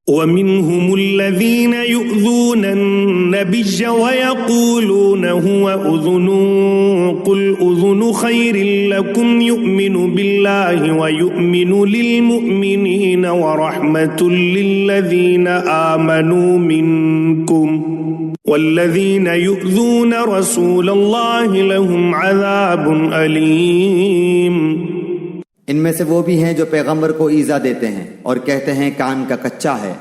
ومنهم الذين يؤذون النبي ويقولون هو أذن قل أذن خير لكم يؤمن بالله ويؤمن للمؤمنين ورحمة للذين آمنوا منكم والذين يؤذون رسول الله لهم عذاب أليم. ان میں سے وہ بھی ہیں جو پیغمبر کو ایذا دیتے ہیں اور کہتے ہیں کان کا کچا ہے.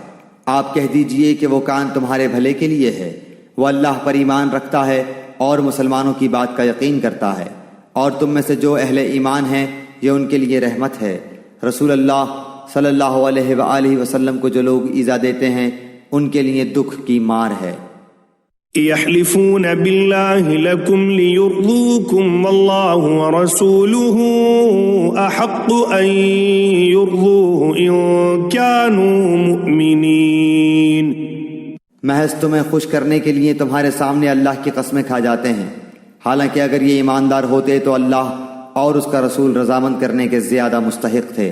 آپ کہہ دیجئے کہ وہ کان تمہارے بھلے کے لیے ہے، وہ اللہ پر ایمان رکھتا ہے اور مسلمانوں کی بات کا یقین کرتا ہے، اور تم میں سے جو اہل ایمان ہیں یہ ان کے لیے رحمت ہے. رسول اللہ صلی اللہ علیہ وآلہ وسلم کو جو لوگ ایذا دیتے ہیں ان کے لیے دکھ کی مار ہے. يحلفون بالله لكم ليرضوكم والله ورسوله أحق أن يرضوه إن كانوا مؤمنين. محض تمہیں خوش کرنے کے لیے تمہارے سامنے اللہ کی قسمیں کھا جاتے ہیں، حالانکہ اگر یہ ایماندار ہوتے تو اللہ اور اس کا رسول رضامند کرنے کے زیادہ مستحق تھے.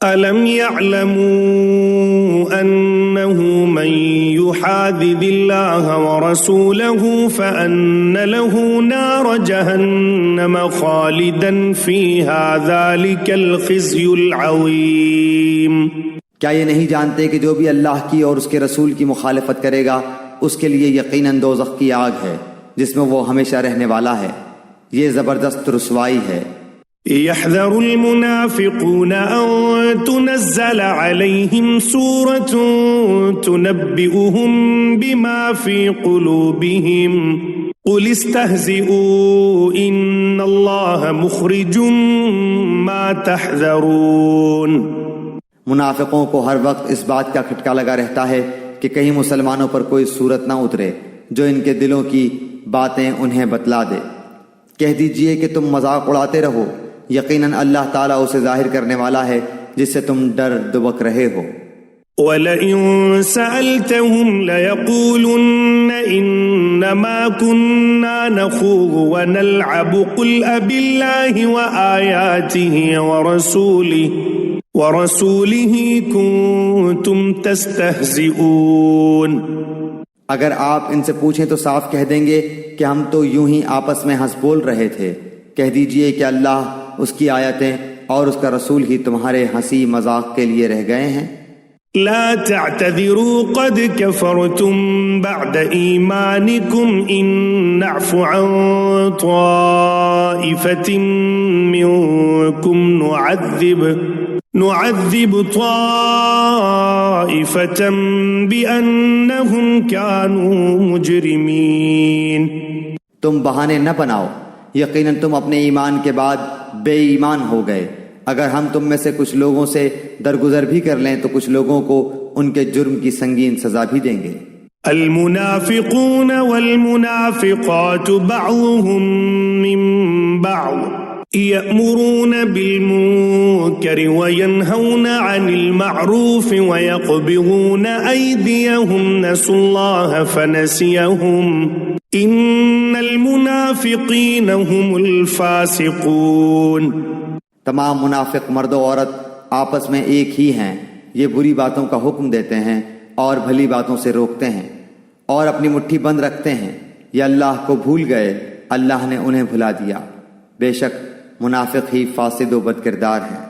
أَلَمْ يَعْلَمُوا أَنَّهُ مَنْ يُحَادِدِ اللَّهَ وَرَسُولَهُ فَأَنَّ لَهُ نَارَ جَهَنَّمَ خَالِدًا فِيهَا ذَلِكَ الْخِزْيُ الْعَظِيمُ. کیا یہ نہیں جانتے کہ جو بھی اللہ کی اور اس کے رسول کی مخالفت کرے گا اس کے لیے یقیناً دوزخ کی آگ ہے جس میں وہ ہمیشہ رہنے والا ہے. یہ زبردست رسوائی ہے. يحذر المنافقون أن تنزل عليهم سورة تنبئهم بما في قلوبهم قل استهزئوا إن الله مخرج ما تحذرون. منافقوں کو ہر وقت اس بات کا کھٹکا لگا رہتا ہے کہ کہیں مسلمانوں پر کوئی صورت نہ اترے جو ان کے دلوں کی باتیں انہیں بتلا دے. کہہ دیجئے کہ تم مذاق اڑاتے رہو، یقیناً اللہ تعالیٰ اسے ظاہر کرنے والا ہے جس سے تم ڈر دبک رہے ہو. وَلَئِن سَأَلْتَهُمْ لَيَقُولُنَّ إِنَّمَا كُنَّا نَخُوضُ وَنَلْعَبُ قُلْ أَبِاللَّهِ وَآيَاتِهِ وَرَسُولِهِ كُنتُمْ تَسْتَهْزِئُونَ. اگر آپ ان سے پوچھیں تو صاف کہہ دیں گے کہ ہم تو یوں ہی آپس میں ہنس بول رہے تھے. کہہ دیجئے کہ اللہ، اس کی آیتیں اور اس کا رسول ہی تمہارے ہنسی مذاق کے لیے رہ گئے ہیں. لا تعتذروا قد كفرتم بعد ایمانکم ان نعف عن طائفة منکم نعذب طائفة بأنهم كانوا مجرمین. تم بہانے نہ بناؤ، یقیناً تم اپنے ایمان کے بعد بے ایمان ہو گئے. اگر ہم تم میں سے کچھ لوگوں سے درگزر بھی کر لیں تو کچھ لوگوں کو ان کے جرم کی سنگین سزا بھی دیں گے۔ المنافقون والمنافقات بعضهم من بعض يأمرون بالمنكر وينهون عن المعروف ويقبضون أيديهم نسوا الله فنسيهم إن المنافقين هم الفاسقون۔ تمام منافق مرد و عورت آپس میں ایک ہی ہیں، یہ بری باتوں کا حکم دیتے ہیں اور بھلی باتوں سے روکتے ہیں اور اپنی مٹھی بند رکھتے ہیں، یہ اللہ کو بھول گئے، اللہ نے انہیں بھلا دیا، بے شک منافق ہی فاسد و بد کردار ہیں۔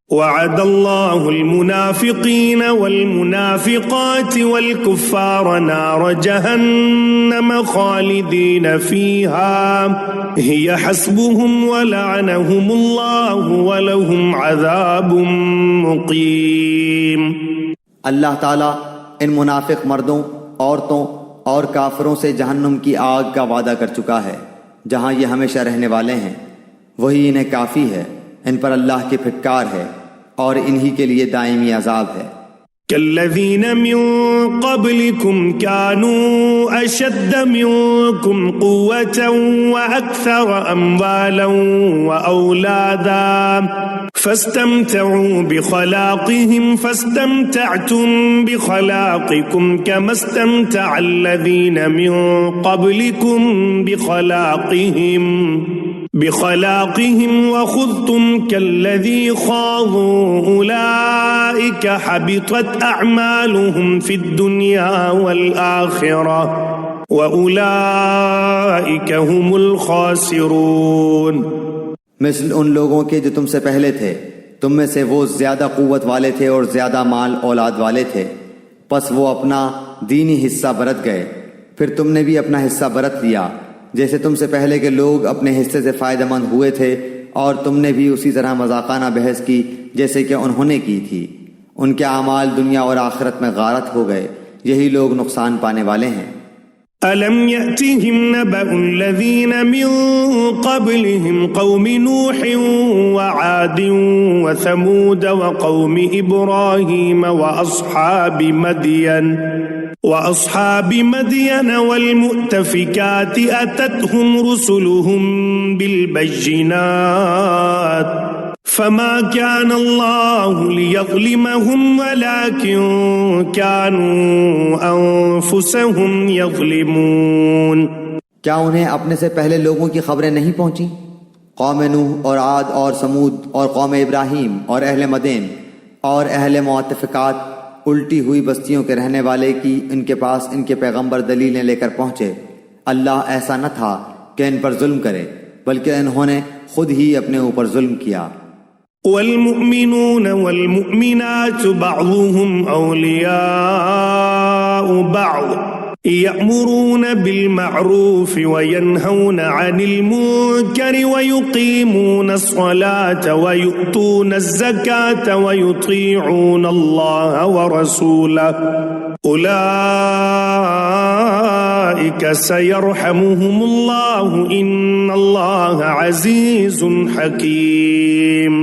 وعد الله المنافقين والمنافقات والكفار نار جهنم خالدين فيها هي حسبهم ولعنهم الله ولهم عذاب مقيم۔ اللہ تعالیٰ ان منافق مردوں، عورتوں اور کافروں سے جہنم کی آگ کا وعدہ کر چکا ہے جہاں یہ ہمیشہ رہنے والے ہیں، وہی انہیں کافی ہے، ان پر اللہ کی پھٹکار ہے اور انہی کے لیے دائمی عذاب ہے۔ كالذين من قبلكم كانوا أشد منكم قوة وأكثر أموالا وأولادا فاستمتعوا بخلاقهم فاستمتعتم بخلاقكم كما استمتع الذين من قبلكم بخلاقهم وخذتم كالذي خاضوا أولئك حبطت أعمالهم في الدنيا والآخرة وأولئك هم الخاسرون۔ مثل ان لوگوں کے جو تم سے پہلے تھے، تم میں سے وہ زیادہ قوت والے تھے اور زیادہ مال اولاد والے تھے، پس وہ اپنا دینی حصہ برت گئے، پھر تم نے بھی اپنا حصہ برت لیا، جیسے تم سے پہلے کے لوگ اپنے حصے سے فائدہ مند ہوئے تھے، اور تم نے بھی اسی طرح مذاقانہ بحث کی جیسے کہ انہوں نے کی تھی، ان کے اعمال دنیا اور آخرت میں غارت ہو گئے، یہی لوگ نقصان پانے والے ہیں۔ أَلَمْ يَأْتِهِمْ نَبَأُ الَّذِينَ مِنْ قَبْلِهِمْ قَوْمِ نُوحٍ وَعَادٍ وَثَمُودَ وَقَوْمِ إِبْرَاهِيمَ وَأَصْحَابِ مَدْيَنَ وَالْمُؤْتَفِكَاتِ أَتَتْهُمْ رُسُلُهُم بِالْبَيِّنَاتِ فما كان الله ليظلمهم ولكن كانوا أنفسهم يظلمون۔ کیا انہیں اپنے سے پہلے لوگوں کی خبریں نہیں پہنچی؟ قوم نوح اور عاد اور سمود اور قوم ابراہیم اور اہل مدین اور اہل معتفقات، الٹی ہوئی بستیوں کے رہنے والے کی ان کے پاس ان کے پیغمبر دلیلیں لے کر پہنچے۔ اللہ ایسا نہ تھا کہ ان پر ظلم کرے، بلکہ انہوں نے خود ہی اپنے اوپر ظلم کیا۔ والمؤمنون والمؤمنات بعضهم أولياء بعض يأمرون بالمعروف وينهون عن المنكر ويقيمون الصلاة ويؤتون الزكاة ويطيعون الله ورسوله أولئك سيرحمهم الله إن الله عزيز حكيم۔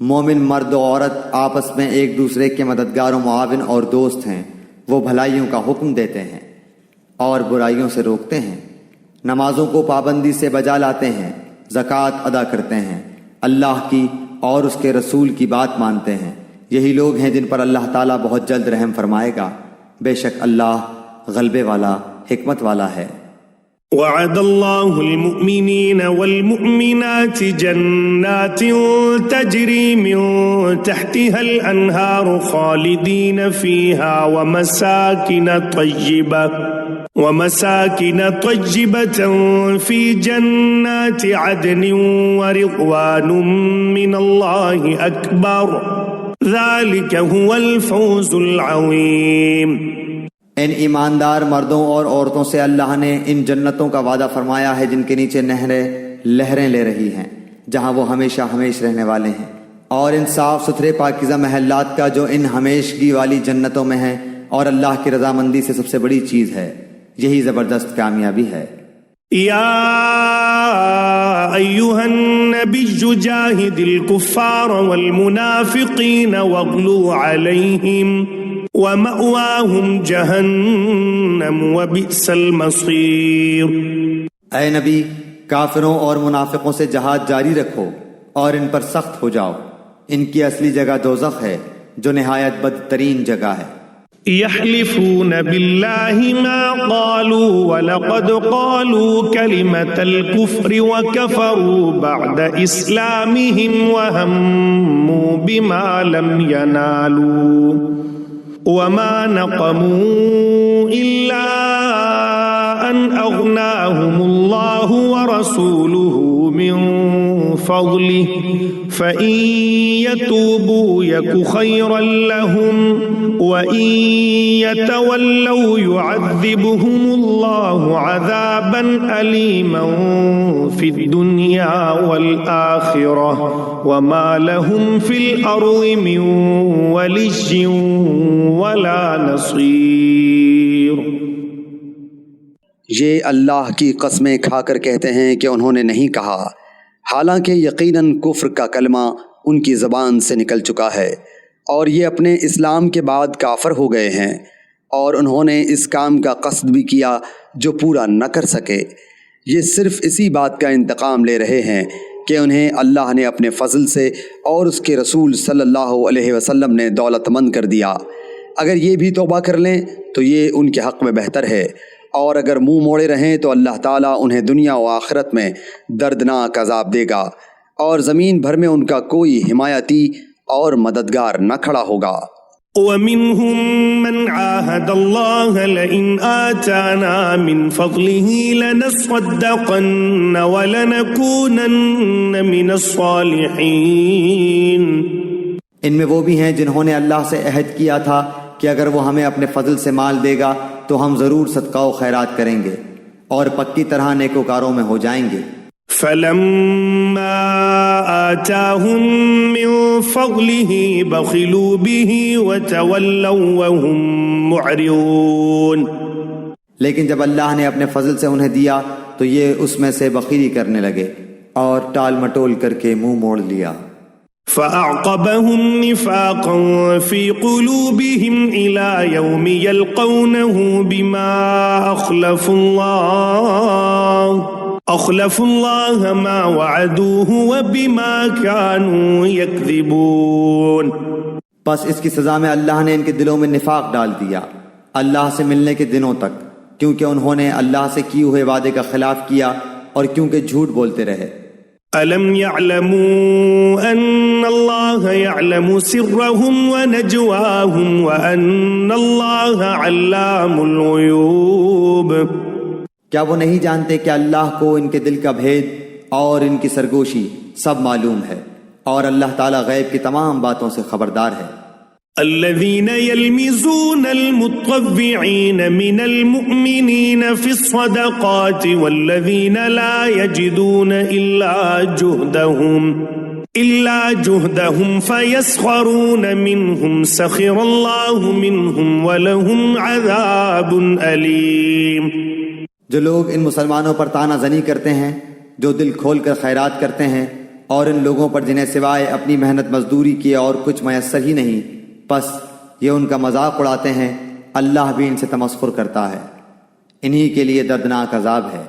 مومن مرد و عورت آپس میں ایک دوسرے کے مددگار و معاون اور دوست ہیں، وہ بھلائیوں کا حکم دیتے ہیں اور برائیوں سے روکتے ہیں، نمازوں کو پابندی سے بجا لاتے ہیں، زکوٰۃ ادا کرتے ہیں، اللہ کی اور اس کے رسول کی بات مانتے ہیں، یہی لوگ ہیں جن پر اللہ تعالیٰ بہت جلد رحم فرمائے گا، بے شک اللہ غلبے والا حکمت والا ہے۔ وعد الله المؤمنين والمؤمنات جنات تجري من تحتها الأنهار خالدين فيها ومساكن طيبة في جنات عدن ورضوان من الله أكبر ذلك هو الفوز العظيم۔ ان ایماندار مردوں اور عورتوں سے اللہ نے ان جنتوں کا وعدہ فرمایا ہے جن کے نیچے نہریں لہریں لے رہی ہیں، جہاں وہ ہمیشہ ہمیش رہنے والے ہیں، اور ان صاف ستھرے پاکیزہ محلات کا جو ان ہمیشگی والی جنتوں میں ہیں، اور اللہ کی رضامندی سے سب سے بڑی چیز ہے، یہی زبردست کامیابی ہے۔ یا أيها النبي جاهد الكفار والمنافقين واغلظ عليهم ومأواهم جهنم وبئس المصير۔ اے نبی، کافروں اور منافقوں سے جہاد جاری رکھو اور ان پر سخت ہو جاؤ، ان کی اصلی جگہ دوزخ ہے جو نہایت بدترین جگہ ہے۔ يحلفون بالله ما قالوا ولقد قالوا كلمة الكفر وكفروا بعد إسلامهم وهموا بما لم ينالوا وما نقموا إلا أن أغناهم الله ورسوله من فضله فإن يتوبوا يك خيرا لهم وإن يتولوا يعذبهم الله عذابا أليما في الدنيا والآخرة وما لهم في الأرض من ولي ولا نصير۔ یہ اللہ کی قسمیں کھا کر کہتے ہیں کہ انہوں نے نہیں کہا، حالانکہ یقیناً کفر کا کلمہ ان کی زبان سے نکل چکا ہے اور یہ اپنے اسلام کے بعد کافر ہو گئے ہیں، اور انہوں نے اس کام کا قصد بھی کیا جو پورا نہ کر سکے۔ یہ صرف اسی بات کا انتقام لے رہے ہیں کہ انہیں اللہ نے اپنے فضل سے اور اس کے رسول صلی اللہ علیہ وسلم نے دولت مند کر دیا۔ اگر یہ بھی توبہ کر لیں تو یہ ان کے حق میں بہتر ہے، اور اگر منہ موڑے رہیں تو اللہ تعالیٰ انہیں دنیا و آخرت میں دردناک عذاب دے گا، اور زمین بھر میں ان کا کوئی حمایتی اور مددگار نہ کھڑا ہوگا۔ وَمِنْهُمْ مَنْ عَاهَدَ اللَّهَ لَئِنْ آتَانَا مِنْ فَضْلِهِ لَنَصَّدَّقَنَّ وَلَنَكُونَنَّ مِنَ الصَّالِحِينَ۔ ان میں وہ بھی ہیں جنہوں نے اللہ سے عہد کیا تھا کہ اگر وہ ہمیں اپنے فضل سے مال دے گا تو ہم ضرور صدقہ و خیرات کریں گے اور پکی طرح نیکوکاروں میں ہو جائیں گے۔ فَلَمَّا آتَاهُم مِّن فَضْلِهِ بَخِلُوا بِهِ وَتَوَلَّوْا وَهُم مُّعْرِضُونَ۔ لیکن جب اللہ نے اپنے فضل سے انہیں دیا تو یہ اس میں سے بخیلی کرنے لگے اور ٹال مٹول کر کے منہ موڑ لیا۔ فَأَعْقَبَهُمْ نِفَاقًا فِي قُلُوبِهِمْ إِلَى يَوْمِ يَلْقَوْنَهُ بِمَا أَخْلَفُوا اللَّهَ مَا وَعَدُوهُ وَبِمَا كَانُوا يَكْذِبُونَ۔ پس اس کی سزا میں اللہ نے ان کے دلوں میں نفاق ڈال دیا اللہ سے ملنے کے دنوں تک، کیونکہ انہوں نے اللہ سے کیے ہوئے وعدے کا خلاف کیا اور کیونکہ جھوٹ بولتے رہے۔ أَلَمْ يَعْلَمُوا أَنَّ اللَّهَ يَعْلَمُ سِرَّهُمْ وَنَجْوَاهُمْ وَأَنَّ اللَّهَ عَلَّامُ الْغُيُوبِ۔ کیا وہ نہیں جانتے کہ اللہ کو ان کے دل کا بھید اور ان کی سرگوشی سب معلوم ہے، اور اللہ تعالیٰ غیب کی تمام باتوں سے خبردار ہے۔ الذين يلمزون المطوعين من المؤمنين في الصدقات والذين لا يجدون إلا جهدهم فيسخرون منهم سخر الله منهم ولهم عذاب أليم۔ جو لوگ ان مسلمانوں پر طعنہ زنی کرتے ہیں، جو دل کھول کر خیرات کرتے ہیں، اور ان لوگوں پر جنہیں سوائے اپنی محنت مزدوری کیے اور کچھ میسر ہی نہیں، بس یہ ان کا مذاق اڑاتے ہیں، اللہ بھی ان سے تمسخر کرتا ہے، انہی کے لیے دردناک عذاب ہے۔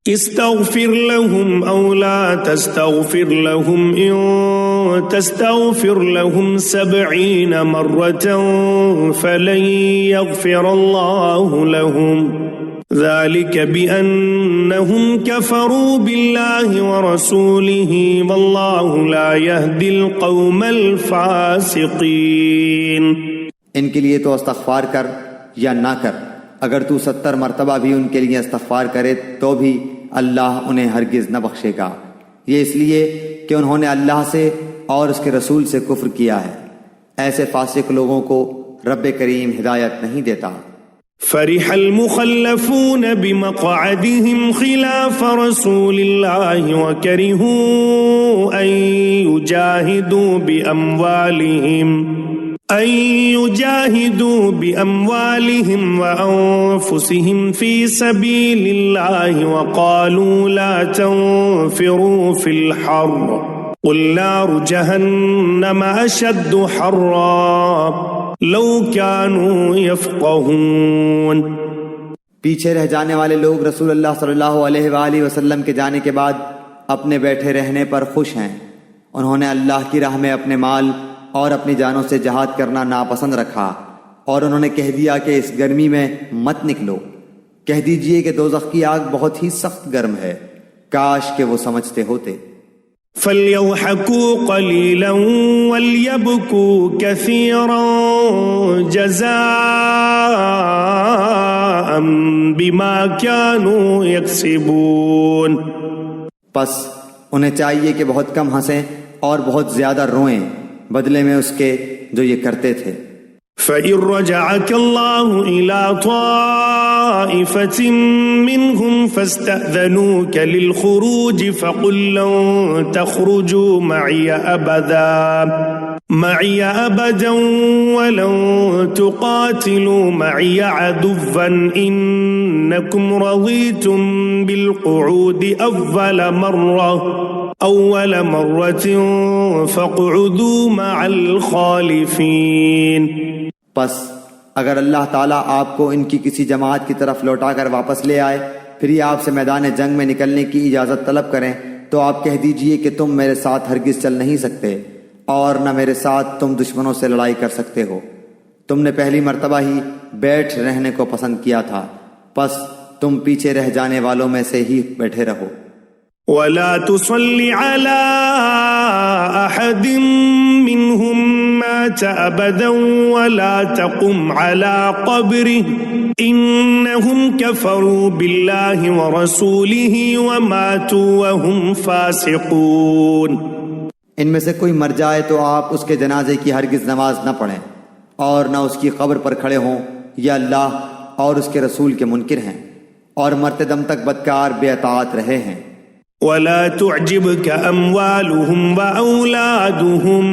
استغفر لهم او لا تستغفر لهم ان تستغفر لهم 70 مرة فلن يغفر الله لهم ذلك بأنهم كفروا بالله ورسوله والله لا يهدي القوم الفاسقين۔ ان کے لیے تو استغفار کر یا نہ کر، اگر تو 70 مرتبہ بھی ان کے لیے استغفار کرے تو بھی اللہ انہیں ہرگز نہ بخشے گا، یہ اس لیے کہ انہوں نے اللہ سے اور اس کے رسول سے کفر کیا ہے۔ ایسے فاسق لوگوں کو رب کریم ہدایت نہیں دیتا۔ فرح المخلفون بمقعدهم خلاف رسول الله وكرهوا أن يجاهدوا بأموالهم أن يجاهدوا بأموالهم وأنفسهم في سبيل الله وقالوا لا تنفروا في الحر قل نار جهنم أشد حرا لو كانوا يفقهون۔ پیچھے رہ جانے والے لوگ رسول اللہ صلی اللہ علیہ وآلہ وسلم کے جانے کے بعد اپنے بیٹھے رہنے پر خوش ہیں۔ انہوں نے اللہ کی راہ میں اپنے مال اور اپنی جانوں سے جہاد کرنا ناپسند رکھا، اور انہوں نے کہہ دیا کہ اس گرمی میں مت نکلو۔ کہہ دیجئے کہ دوزخ کی آگ بہت ہی سخت گرم ہے، کاش کہ وہ سمجھتے ہوتے۔ فَلْيَضْحَكُوا قَلِيلًا وَلْيَبْكُوا كَثِيرًا جَزَاءً بِمَا كَانُوا يَكْسِبُونَ۔ پس انہیں چاہیے کہ بہت کم ہنسیں اور بہت زیادہ روئیں بدلے میں اس کے جو یہ کرتے تھے۔ فَإِن رَجَعَكَ اللَّهُ إِلَىٰ طَائِفَةٍ مِّنْهُمْ فَاسْتَأْذَنُوكَ لِلْخُرُوجِ فَقُل لَّن تَخْرُجُوا مَعِيَ أَبَدًا وَلَن تُقَاتِلُوا مَعِيَ عَدُوًّا إِنَّكُمْ رَضِيتُم بِالْقُعُودِ أول مرة فاقعدوا مع الخالفين۔ پس اگر اللہ تعالیٰ آپ کو ان کی کسی جماعت کی طرف لوٹا کر واپس لے آئے، پھر یہ آپ سے میدان جنگ میں نکلنے کی اجازت طلب کریں، تو آپ کہہ دیجئے کہ تم میرے ساتھ ہرگز چل نہیں سکتے، اور نہ میرے ساتھ تم دشمنوں سے لڑائی کر سکتے ہو۔ تم نے پہلی مرتبہ ہی بیٹھ رہنے کو پسند کیا تھا، پس تم پیچھے رہ جانے والوں میں سے ہی بیٹھے رہو۔ ولا تصل على أحد منهم مات أبدا ولا تقم على قبره إنهم كفروا بالله ورسوله وماتوا وهم فاسقون۔ ان میں سے کوئی مر جائے تو آپ اس کے جنازے کی ہرگز نماز نہ پڑھیں اور نہ اس کی قبر پر کھڑے ہوں، یا اللہ اور اس کے رسول کے منکر ہیں اور مرتے دم تک بدکار بے اطاعت رہے ہیں۔ ولا تعجبك أموالهم وأولادهم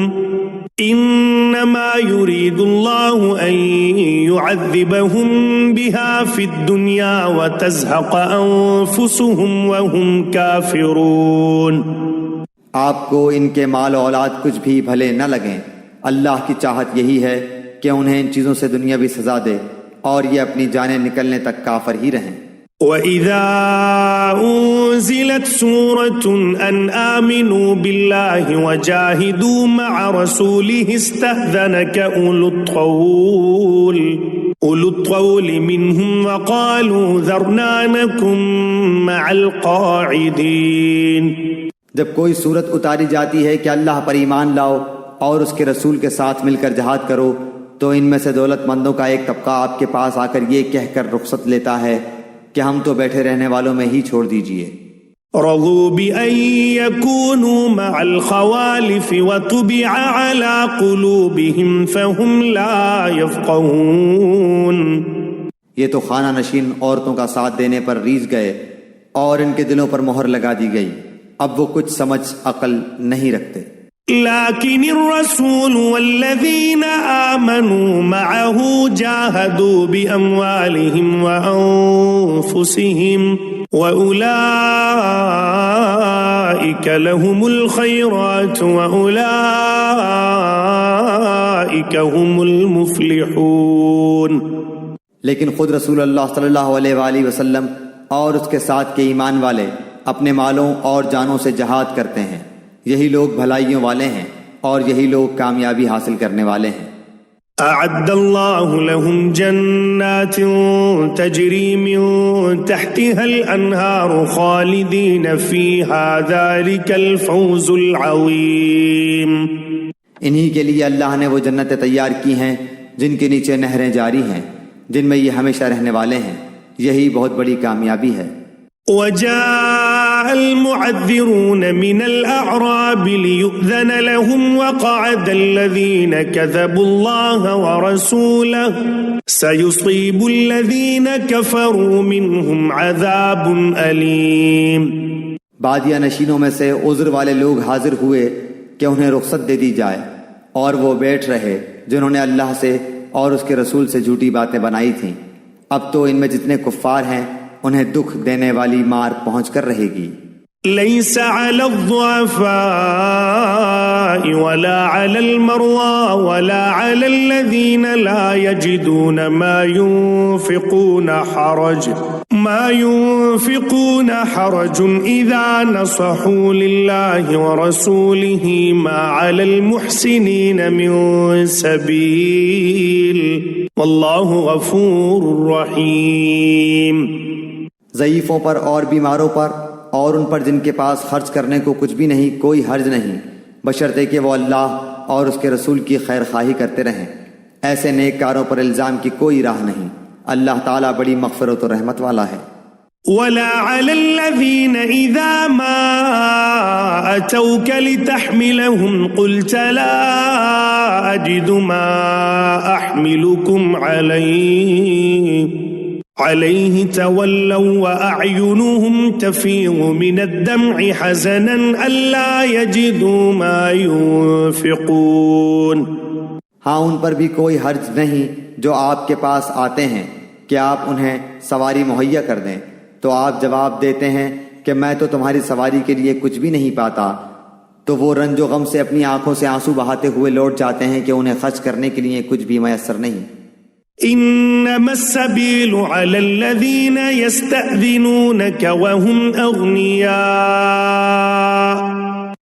إنما يريد الله أن يعذبهم بها في الدنيا وتزهق أنفسهم وهم كافرون۔ آپ کو ان کے مال و اولاد کچھ بھی بھلے نہ لگیں، اللہ کی چاہت یہی ہے کہ انہیں ان چیزوں سے دنیاوی سزا دے اور یہ اپنی جانیں نکلنے تک کافر ہی رہیں۔ وَإِذَا أُنزِلَتْ سُورَةٌ أَنْ آمِنُوا بِاللَّهِ وَجَاهِدُوا مَعَ رَسُولِهِ اسْتَأْذَنَكَ أُولُو الطَّوْلِ مِنْهُمْ وَقَالُوا ذَرْنَا نَكُن مَعَ الْقَاعِدِينَ۔ جب کوئی صورت اتاری جاتی ہے کہ اللہ پر ایمان لاؤ اور اس کے رسول کے ساتھ مل کر جہاد کرو، تو ان میں سے دولت مندوں کا ایک طبقہ آپ کے پاس آ کر یہ کہہ کر رخصت لیتا ہے کہ ہم تو بیٹھے رہنے والوں میں ہی چھوڑ دیجئے۔ رضوا بأن يكونوا مع الخوالف وطبع على قلوبهم فهم لا يفقهون۔ یہ تو خانہ نشین عورتوں کا ساتھ دینے پر ریجھ گئے اور ان کے دلوں پر مہر لگا دی گئی، اب وہ کچھ سمجھ عقل نہیں رکھتے۔ لكن الرسول والذين آمنوا معه جاهدوا بأموالهم وأنفسهم وأولئك لهم الخيرات وأولئك هم المفلحون۔ لیکن خود رسول اللہ صلی اللہ علیہ وآلہ وسلم اور اس کے ساتھ کے ایمان والے اپنے مالوں اور جانوں سے جہاد کرتے ہیں، یہی لوگ بھلائیوں والے ہیں اور یہی لوگ کامیابی حاصل کرنے والے ہیں۔ اعد اللہ لهم جنات تجری من تحتها الانہار خالدین فیہا ذالک الفوز العظیم۔ انہی کے لیے اللہ نے وہ جنتیں تیار کی ہیں جن کے نیچے نہریں جاری ہیں، جن میں یہ ہمیشہ رہنے والے ہیں، یہی بہت بڑی کامیابی ہے۔ وجاء المعذرون من الأعراب ليؤذن لهم وقعد الذين كذبوا الله ورسوله سيصيب الذين كفروا منهم عذاب أليم۔ بادیہ نشینوں میں سے عذر والے لوگ حاضر ہوئے کہ انہیں رخصت دے دی جائے، اور وہ بیٹھ رہے جنہوں نے اللہ سے اور اس کے رسول سے جھوٹی باتیں بنائی تھیں۔ اب تو ان میں جتنے کفار ہیں انہیں دکھ دینے والی مار پہنچ کر رہے گی۔ ليس على الضعفاء ولا على المرضى ولا على الذين لا يجدون ما ينفقون حرج إذا نصحوا لله ورسوله ما على المحسنين من سبيل والله غفور رحيم۔ ضعیفوں پر اور بیماروں پر اور ان پر جن کے پاس خرچ کرنے کو کچھ بھی نہیں کوئی حرج نہیں، بشرطے کہ وہ اللہ اور اس کے رسول کی خیر خواہی کرتے رہیں۔ ایسے نیک کاروں پر الزام کی کوئی راہ نہیں، اللہ تعالیٰ بڑی مغفرت و رحمت والا ہے۔ ولا على الذين إذا ما أتوك لتحملهم قلت لا أجد ما أحملكم عليه تولوا وأعينهم تفيض من الدمع حزنا ألا يجدوا ما ينفقون۔ ہاں ان پر بھی کوئی حرج نہیں جو آپ کے پاس آتے ہیں کہ آپ انہیں سواری مہیا کر دیں، تو آپ جواب دیتے ہیں کہ میں تو تمہاری سواری کے لیے کچھ بھی نہیں پاتا، تو وہ رنج و غم سے اپنی آنکھوں سے آنسو بہاتے ہوئے لوٹ جاتے ہیں کہ انہیں خرچ کرنے کے لیے کچھ بھی میسر نہیں۔ انما السبيل على الذين يستأذنونك وهم أغنياء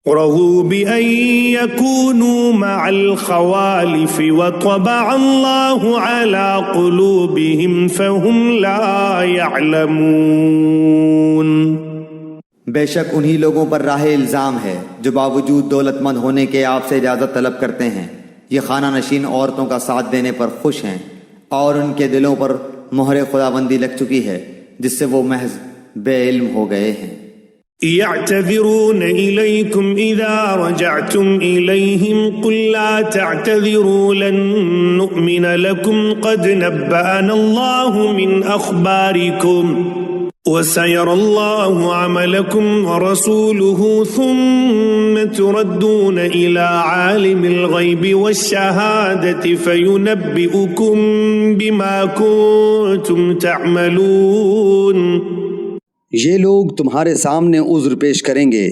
رضوا بأن يكونوا مع الخوالف وطبع الله على قلوبهم فهم لا يعلمون۔ بے شک انہی لوگوں پر راہ الزام ہے جو باوجود دولت مند ہونے کے آپ سے اجازت طلب کرتے ہیں، یہ خانہ نشین عورتوں کا ساتھ دینے پر خوش ہیں، اور ان کے دلوں پر مہر خداوندی لگ چکی ہے جس سے وہ محض بے علم ہو گئے ہیں۔ يعتذرون إليكم إذا رجعتم إليهم قل لا تعتذروا لن نؤمن لكم قد نبأنا الله من أخباركم وسيرى الله عملكم ورسوله ثم تردون إلى عالم الغيب والشهادة فينبئكم بما كنتم تعملون۔ یہ لوگ تمہارے سامنے عذر پیش کریں گے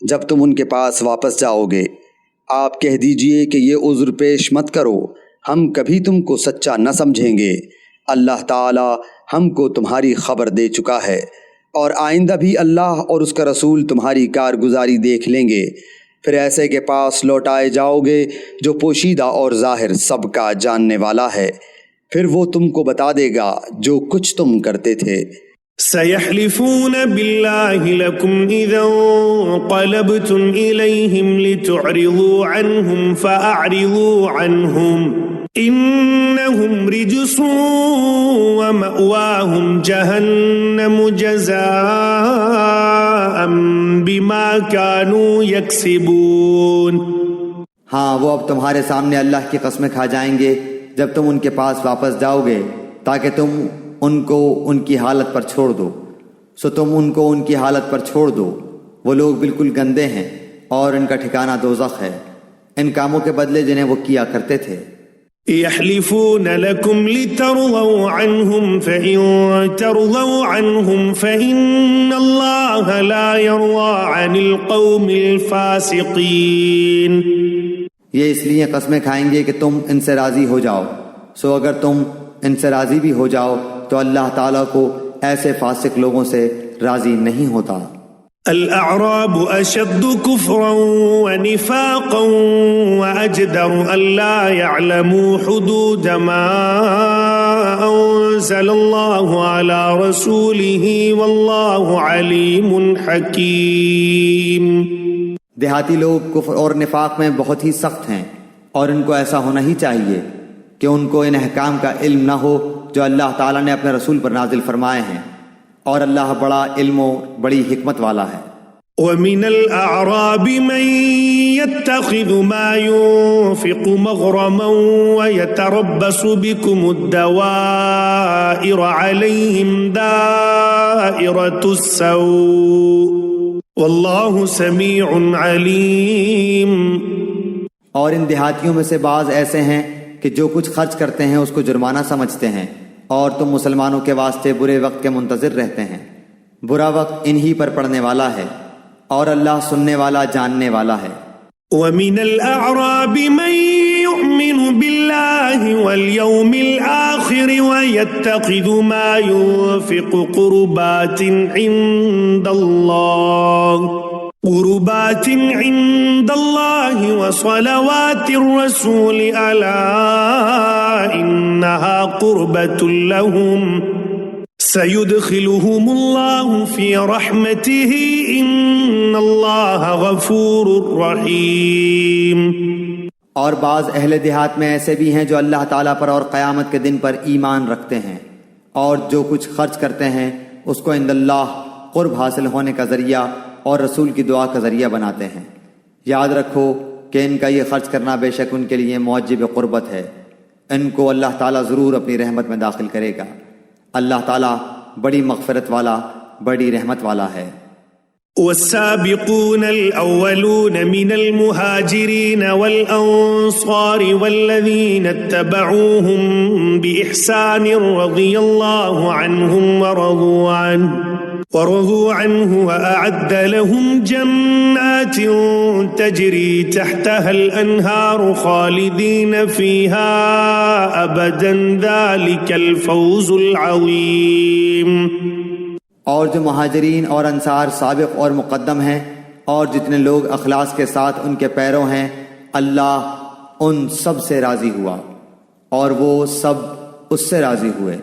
جب تم ان کے پاس واپس جاؤ گے، آپ کہہ دیجئے کہ یہ عذر پیش مت کرو، ہم کبھی تم کو سچا نہ سمجھیں گے، اللہ تعالی ہم کو تمہاری خبر دے چکا ہے، اور آئندہ بھی اللہ اور اس کا رسول تمہاری کارگزاری دیکھ لیں گے، پھر ایسے کے پاس لوٹائے جاؤ گے جو پوشیدہ اور ظاہر سب کا جاننے والا ہے، پھر وہ تم کو بتا دے گا جو کچھ تم کرتے تھے۔ سيحلفون بالله لكم إذا انقلبتم إليهم لتعرضوا عنهم فأعرضوا عنهم إنهم رجس ومأواهم جهنم جزاء بما كانوا يكسبون۔ ہاں وہ اب تمہارے سامنے اللہ کی قسمیں کھا جائیں گے جب تم ان کے پاس واپس جاؤ گے تاکہ تم ان کو ان کی حالت پر چھوڑ دو، سو تم ان کو ان کی حالت پر چھوڑ دو، وہ لوگ بالکل گندے ہیں اور ان کا ٹھکانہ دوزخ ہے، ان کاموں کے بدلے جنہیں وہ کیا کرتے تھے۔ يحلفون لكم لترضوا عنهم فإن ترضوا عنهم فإن الله لا يرضى عن القوم الفاسقين۔ یہ اس لیے قسمیں کھائیں گے کہ تم ان سے راضی ہو جاؤ، سو اگر تم ان سے راضی بھی ہو جاؤ تو اللہ تعالیٰ کو ایسے فاسق لوگوں سے راضی نہیں ہوتا۔ الأعراب أشد كفرا ونفاقا وأجدر ألا يعلموا حدود ما أنزل الله على رسوله والله عليم حكيم۔ دیہاتی لوگ کفر اور نفاق میں بہت ہی سخت ہیں، اور ان کو ایسا ہونا ہی چاہیے کہ ان کو ان احکام کا علم نہ ہو جو اللہ تعالیٰ نے اپنے رسول پر نازل فرمائے ہیں، اور اللہ بڑا علم و بڑی حکمت والا ہے۔ وَمِنَ الْأَعْرَابِ مَن يَتَّخِذُ مَا يُنفِقُ مَغْرَمًا وَيَتَرَبَّصُ بِكُمُ الدَّوَائِرَ عَلَيْهِمْ دَائِرَةُ السَّوْءِ وَاللَّهُ سَمِيعٌ عَلِيمٌ۔ اور ان دیہاتیوں میں سے بعض ایسے ہیں کہ جو کچھ خرچ کرتے ہیں اس کو جرمانہ سمجھتے ہیں، اور تم مسلمانوں کے واسطے برے وقت کے منتظر رہتے ہیں۔ برا وقت انہی پر پڑنے والا ہے، اور اللہ سننے والا جاننے والا ہے۔ وَمِنَ الْأَعْرَابِ مَن يُؤْمِنُ بِاللَّهِ وَالْيَوْمِ الْآخِرِ وَيَتَّخِذُ مَا يُنْفِقُ قُرُبَاتٍ عِندَ اللَّهِ وَصَلَوَاتِ الرَّسُولِ أَلَا إِنَّهَا قُرْبَةٌ لَهُمْ سَيُدْخِلُهُمُ اللَّهُ فِي رَحْمَتِهِ إِنَّ اللَّهَ غَفُورٌ رَحِيمٌ۔ اور بعض اہل دیہات میں ایسے بھی ہیں جو اللہ تعالیٰ پر اور قیامت کے دن پر ایمان رکھتے ہیں، اور جو کچھ خرچ کرتے ہیں اس کو عند اللہ قرب حاصل ہونے کا ذریعہ اور رسول کی دعا کا ذریعہ بناتے ہیں۔ یاد رکھو کہ ان کا یہ خرچ کرنا بے شک ان کے لیے موجب قربت ہے، ان کو اللہ تعالیٰ ضرور اپنی رحمت میں داخل کرے گا۔ اللہ تعالیٰ بڑی مغفرت والا، بڑی رحمت والا ہے۔ والسابقون الأولون من المهاجرين والأنصار والذين اتبعوهم بإحسان رضي الله عنهم ورضوا عنه وأعد لهم جنات تجري تحتها الأنهار خالدين فيها أبدا ذلك الفوز العظيم۔ اور جو مہاجرین اور انصار سابق اور مقدم ہیں، اور جتنے لوگ اخلاص کے ساتھ ان کے پیرو ہیں، اللہ ان سب سے راضی ہوا اور وہ سب اس سے راضی ہوئے،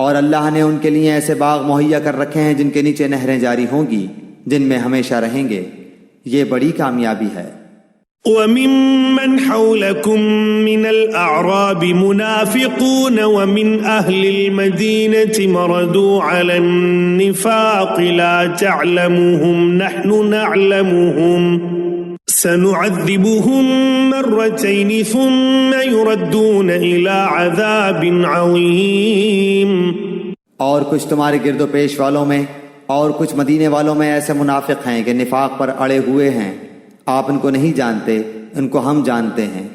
اور اللہ نے ان کے لیے ایسے باغ مہیا کر رکھے ہیں جن کے نیچے نہریں جاری ہوں گی، جن میں ہمیشہ رہیں گے۔ یہ بڑی کامیابی ہے۔ وَمِمَّنْ حَوْلَكُمْ مِنَ الْأَعْرَابِ مُنَافِقُونَ وَمِنْ أَهْلِ الْمَدِينَةِ مَرَدُوا عَلَى النِّفَاقِ لَا تَعْلَمُهُمْ نَحْنُ نَعْلَمُهُمْ سَنُعَذِّبُهُمْ مَرَّتَيْنِ ثُمَّ يُرَدُّونَ إِلَى عَذَابٍ عَظِيمٍ۔ اور کچھ تمہارے گرد و پیش والوں میں اور کچھ مدینے والوں میں ایسے منافق ہیں کہ نفاق پر اڑے ہوئے ہیں، آپ ان کو نہیں جانتے، ان کو ہم جانتے ہیں،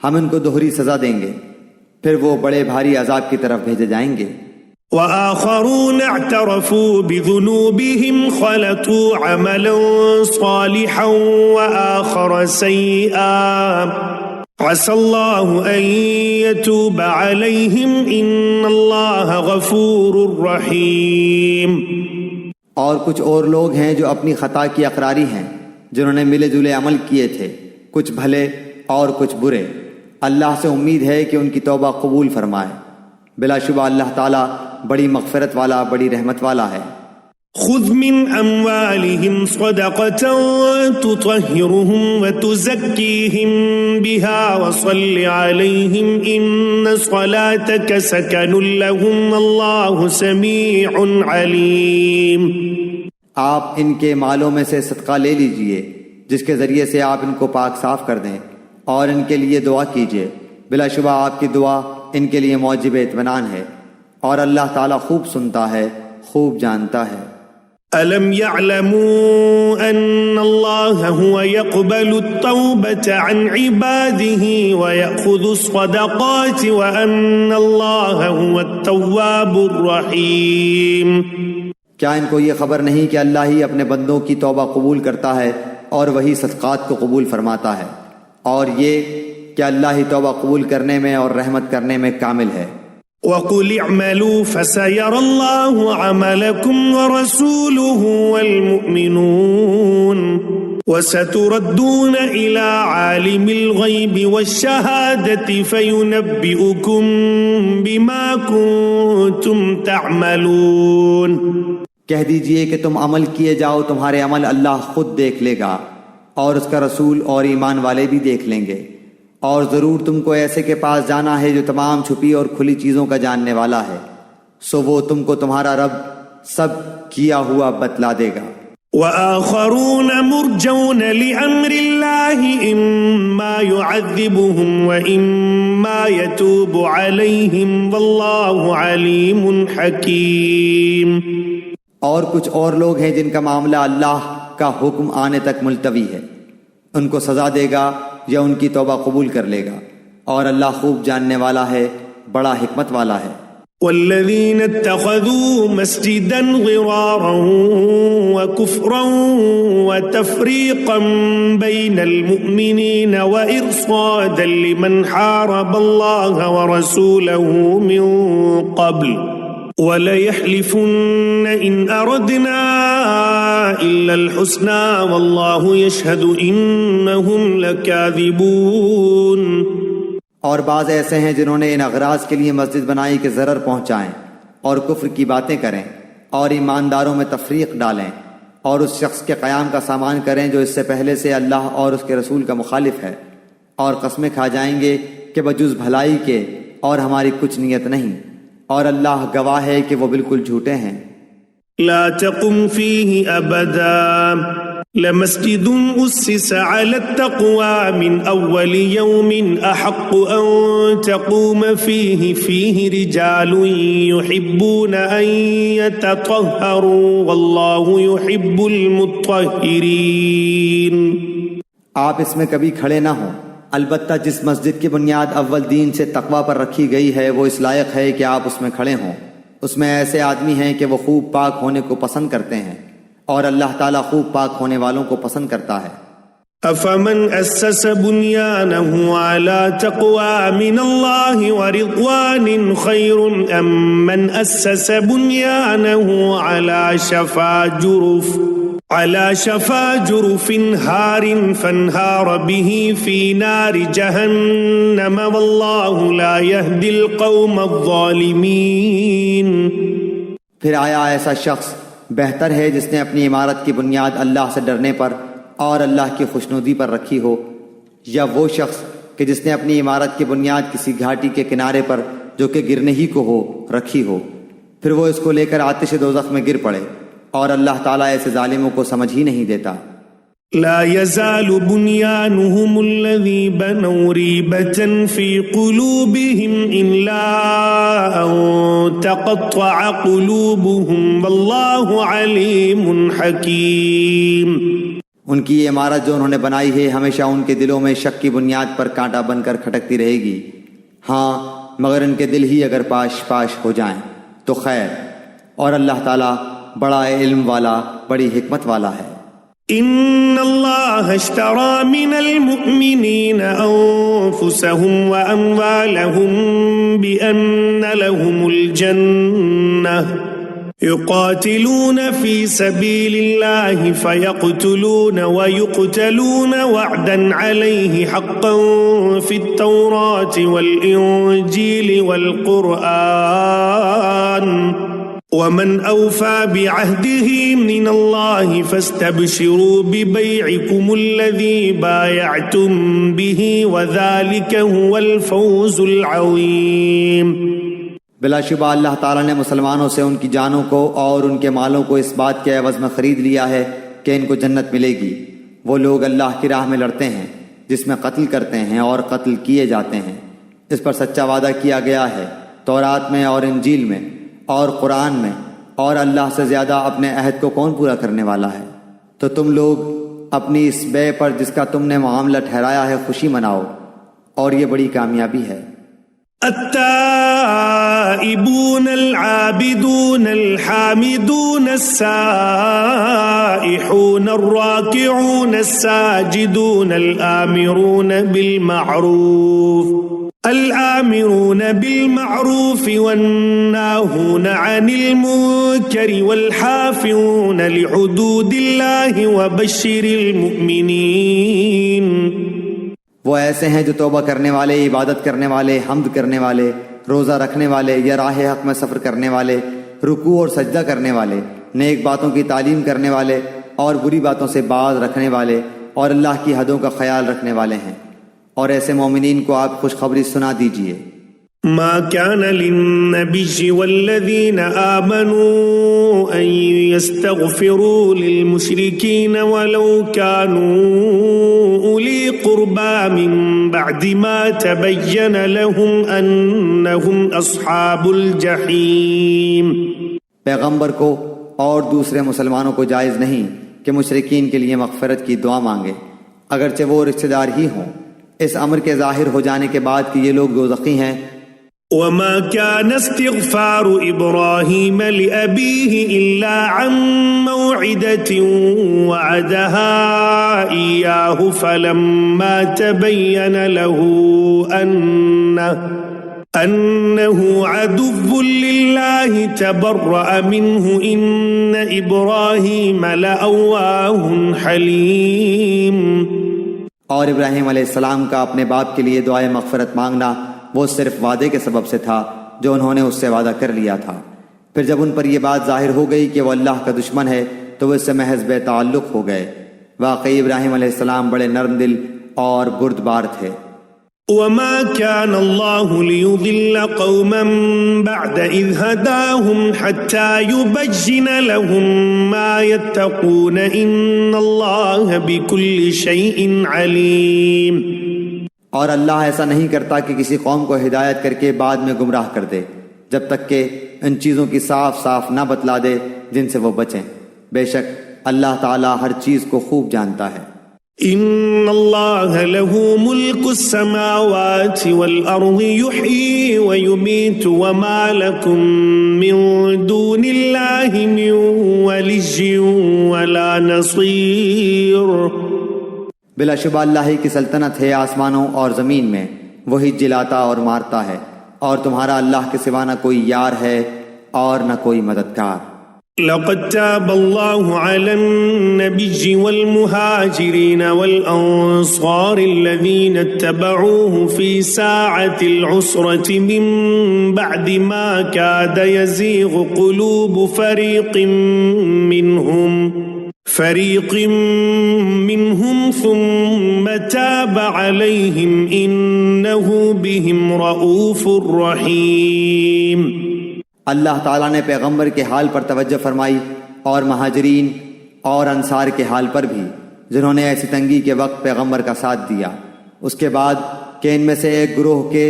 ہم ان کو دوہری سزا دیں گے، پھر وہ بڑے بھاری عذاب کی طرف بھیجے جائیں گے۔ وآخرون اعترفوا بذنوبهم خلطوا عملا صالحا وآخر سيئا عسى الله أن يتوب عليهم إن الله غفور رحيم۔ اور کچھ اور لوگ ہیں جو اپنی خطا کی اقراری ہیں، جنہوں نے ملے جلے عمل کیے تھے، کچھ بھلے اور کچھ برے۔ اللہ سے امید ہے کہ ان کی توبہ قبول فرمائے، بلا شبہ اللہ تعالیٰ بڑی مغفرت والا، بڑی رحمت والا ہے۔ خذ من اموالهم صدقة تطهرهم وتزكيهم بها وصل عليهم ان صلاتك سكن لهم والله سميع عليم۔ آپ ان کے مالوں میں سے صدقہ لے لیجئے جس کے ذریعے سے آپ ان کو پاک صاف کر دیں، اور ان کے لیے دعا کیجئے، بلا شبہ آپ کی دعا ان کے لیے موجب اطمینان ہے، اور اللہ تعالیٰ خوب سنتا ہے، خوب جانتا ہے۔ أَلَمْ يَعْلَمُوا أَنَّ اللَّهَ هُوَ يَقْبَلُ التَّوْبَةَ عَنْ عِبَادِهِ وَيَأْخُذُ الصَّدَقَاتِ وَأَنَّ اللَّهَ هُوَ التَّوَّابُ الرَّحِيمُ۔ کیا ان کو یہ خبر نہیں کہ اللہ ہی اپنے بندوں کی توبہ قبول کرتا ہے اور وہی صدقات کو قبول فرماتا ہے، اور یہ کہ اللہ ہی توبہ قبول کرنے میں اور رحمت کرنے میں کامل ہے۔ وَقُلِ اعْمَلُوا فَسَيَرَى اللَّهُ عَمَلَكُمْ وَرَسُولُهُ وَالْمُؤْمِنُونَ وَسَتُرَدُّونَ إِلَى عَالِمِ الْغَيْبِ وَالشَّهَادَةِ فَيُنَبِّئُكُم بِمَا كُنتُمْ تَعْمَلُونَ۔ کہہ دیجئے کہ تم عمل کیے جاؤ، تمہارے عمل اللہ خود دیکھ لے گا، اور اس کا رسول اور ایمان والے بھی دیکھ لیں گے، اور ضرور تم کو ایسے کے پاس جانا ہے جو تمام چھپی اور کھلی چیزوں کا جاننے والا ہے، سو وہ تم کو تمہارا رب سب کیا ہوا بتلا دے گا۔ وآخرون مرجون لأمر الله إما يعذبهم وإما يتوب عليهم والله عليم حكيم۔ اور کچھ اور لوگ ہیں جن کا معاملہ اللہ کا حکم آنے تک ملتوی ہے، ان کو سزا دے گا یا ان کی توبہ قبول کر لے گا، اور اللہ خوب جاننے والا ہے، بڑا حکمت والا ہے۔ والذين اتخذوا مسجدا ضرارا وكفرا وتفريقا بين المؤمنين وإرصادا لمن حارب الله ورسوله من قبل وليحلفن إن أردنا إلا الحسنى والله يشهد إنهم لكاذبون۔ اور بعض ایسے ہیں جنہوں نے ان اغراض کے لیے مسجد بنائی کہ ضرر پہنچائیں اور کفر کی باتیں کریں اور ایمانداروں میں تفریق ڈالیں اور اس شخص کے قیام کا سامان کریں جو اس سے پہلے سے اللہ اور اس کے رسول کا مخالف ہے، اور قسمیں کھا جائیں گے کہ بجز بھلائی کے اور ہماری کچھ نیت نہیں، اور اللہ گواہ ہے کہ وہ بالکل جھوٹے ہیں۔ لا تقم فيه أبدا لمسجد أسس على التقوى من أول يوم أحق أن تقوم فيه رجال يحبون أن يتطهروا والله يحب المطهرين۔ آپ اس میں کبھی کھڑے نہ ہوں، البتہ جس مسجد کی بنیاد اول دین سے تقوی پر رکھی گئی ہے وہ اس لائق ہے کہ آپ اس میں کھڑے ہوں۔ اس میں ایسے آدمی ہیں کہ وہ خوب پاک ہونے کو پسند کرتے ہیں، اور اللہ تعالیٰ خوب پاک ہونے والوں کو پسند کرتا ہے۔ أفمن أسس بنيانه على تقوى من الله ورضوان خير أم من أسس بنيانه على شفا جرف هار فانهار به في نار جهنم والله لا يهدي القوم الظالمين۔ پھر آیا ایسا شخص بہتر ہے جس نے اپنی عمارت کی بنیاد اللہ سے ڈرنے پر اور اللہ کی خوشنودی پر رکھی ہو، یا وہ شخص کہ جس نے اپنی عمارت کی بنیاد کسی گھاٹی کے کنارے پر جو کہ گرنے ہی کو ہو رکھی ہو، پھر وہ اس کو لے کر آتش دوزخ میں گر پڑے، اور اللہ تعالیٰ ایسے ظالموں کو سمجھ ہی نہیں دیتا۔ لا يزال بنيانهم الذي بنوا ريبة في قلوبهم إلا أن تقطع قلوبهم والله عليم حكيم۔ ان کی یہ عمارت جو انہوں نے بنائی ہے ہمیشہ ان کے دلوں میں شک کی بنیاد پر کانٹا بن کر کھٹکتی رہے گی، ہاں مگر ان کے دل ہی اگر پاش پاش ہو جائیں تو خیر، اور اللہ تعالیٰ بڑا علم والا، بڑی حکمت والا ہے۔ ان اللہ اشترى من المؤمنین انفسهم واموالهم بان لهم الجنة يقاتلون في سبيل الله فيقتلون ويقتلون وعدا عليه حقا في التوراة والإنجيل والقرآن ومن أوفى بعهده من الله فاستبشروا ببيعكم الذي بايعتم به وذلك هو الفوز العظيم۔ بلا شبہ اللہ تعالیٰ نے مسلمانوں سے ان کی جانوں کو اور ان کے مالوں کو اس بات کے عوض میں خرید لیا ہے کہ ان کو جنت ملے گی۔ وہ لوگ اللہ کی راہ میں لڑتے ہیں جس میں قتل کرتے ہیں اور قتل کیے جاتے ہیں، اس پر سچا وعدہ کیا گیا ہے تورات میں اور انجیل میں اور قرآن میں، اور اللہ سے زیادہ اپنے عہد کو کون پورا کرنے والا ہے؟ تو تم لوگ اپنی اس بے پر جس کا تم نے معاملہ ٹھہرایا ہے خوشی مناؤ، اور یہ بڑی کامیابی ہے۔ التائبون العابدون الحامدون السائحون الراكعون الساجدون الآمرون بالمعروف والناهون عن المنكر والحافظون لحدود الله وبشر المؤمنين۔ وہ ایسے ہیں جو توبہ کرنے والے، عبادت کرنے والے، حمد کرنے والے، روزہ رکھنے والے یا راہ حق میں سفر کرنے والے، رکوع اور سجدہ کرنے والے، نیک باتوں کی تعلیم کرنے والے اور بری باتوں سے باز رکھنے والے، اور اللہ کی حدوں کا خیال رکھنے والے ہیں، اور ایسے مومنین کو آپ خوشخبری سنا دیجئے۔ ما كان للنبي والذين آمنوا أن يستغفروا للمشركين ولو كانوا أولي قربى من بعد ما تبين لهم أنهم أصحاب الجحيم۔ پیغمبر کو اور دوسرے مسلمانوں کو جائز نہیں کہ مشرکین کے لیے مغفرت کی دعا مانگے، اگرچہ وہ رشتہ دار ہی ہوں، اس امر کے ظاہر ہو جانے کے بعد کہ یہ لوگ دوزخی ہیں، وما كان استغفار إبراهيم لأبيه إلا عن موعدة وعدها إياه فلما تبين له أنه عدو لله تبرأ منه إن إبراهيم لأواه حليم۔ اور ابراہیم علیہ السلام کا اپنے باپ کے لیے دعائے مغفرت مانگنا وہ صرف وعدے کے سبب سے تھا جو انہوں نے اس سے وعدہ کر لیا تھا۔ پھر جب ان پر یہ بات ظاہر ہو گئی کہ وہ اللہ کا دشمن ہے تو وہ اس سے محض بے تعلق ہو گئے۔ واقعی ابراہیم علیہ السلام بڑے نرم دل اور بردبار تھے۔ وما كان الله ليضل قوما بعد إذ هداهم حتى يبين لهم ما يتقون إن الله بكل شيء عليم۔ اور اللہ ایسا نہیں کرتا کہ کسی قوم کو ہدایت کر کے بعد میں گمراہ کر دے جب تک کہ ان چیزوں کی صاف صاف نہ بتلا دے جن سے وہ بچیں۔ بے شک اللہ تعالی ہر چیز کو خوب جانتا ہے۔ ان اللہ له ملک السماوات والارض يحيي ويميت وما لكم من دون اللہ من ولی ولا نصیر۔ بلا شبہ اللہ ہی کی سلطنت ہے آسمانوں اور زمین میں، وہی جلاتا اور مارتا ہے، اور تمہارا اللہ کے سوا نہ کوئی یار ہے اور نہ کوئی مددگار۔ لقد تاب الله على النبي والمهاجرين والأنصار الذين اتبعوه في ساعة العسرة من بعد ما كاد يزيغ قلوب فريق منهم ثم تاب عليهم إنه بهم رؤوف رحيم۔ اللہ تعالیٰ نے پیغمبر کے حال پر توجہ فرمائی اور مہاجرین اور انصار کے حال پر بھی جنہوں نے ایسی تنگی کے وقت پیغمبر کا ساتھ دیا، اس کے بعد کہ ان میں سے ایک گروہ کے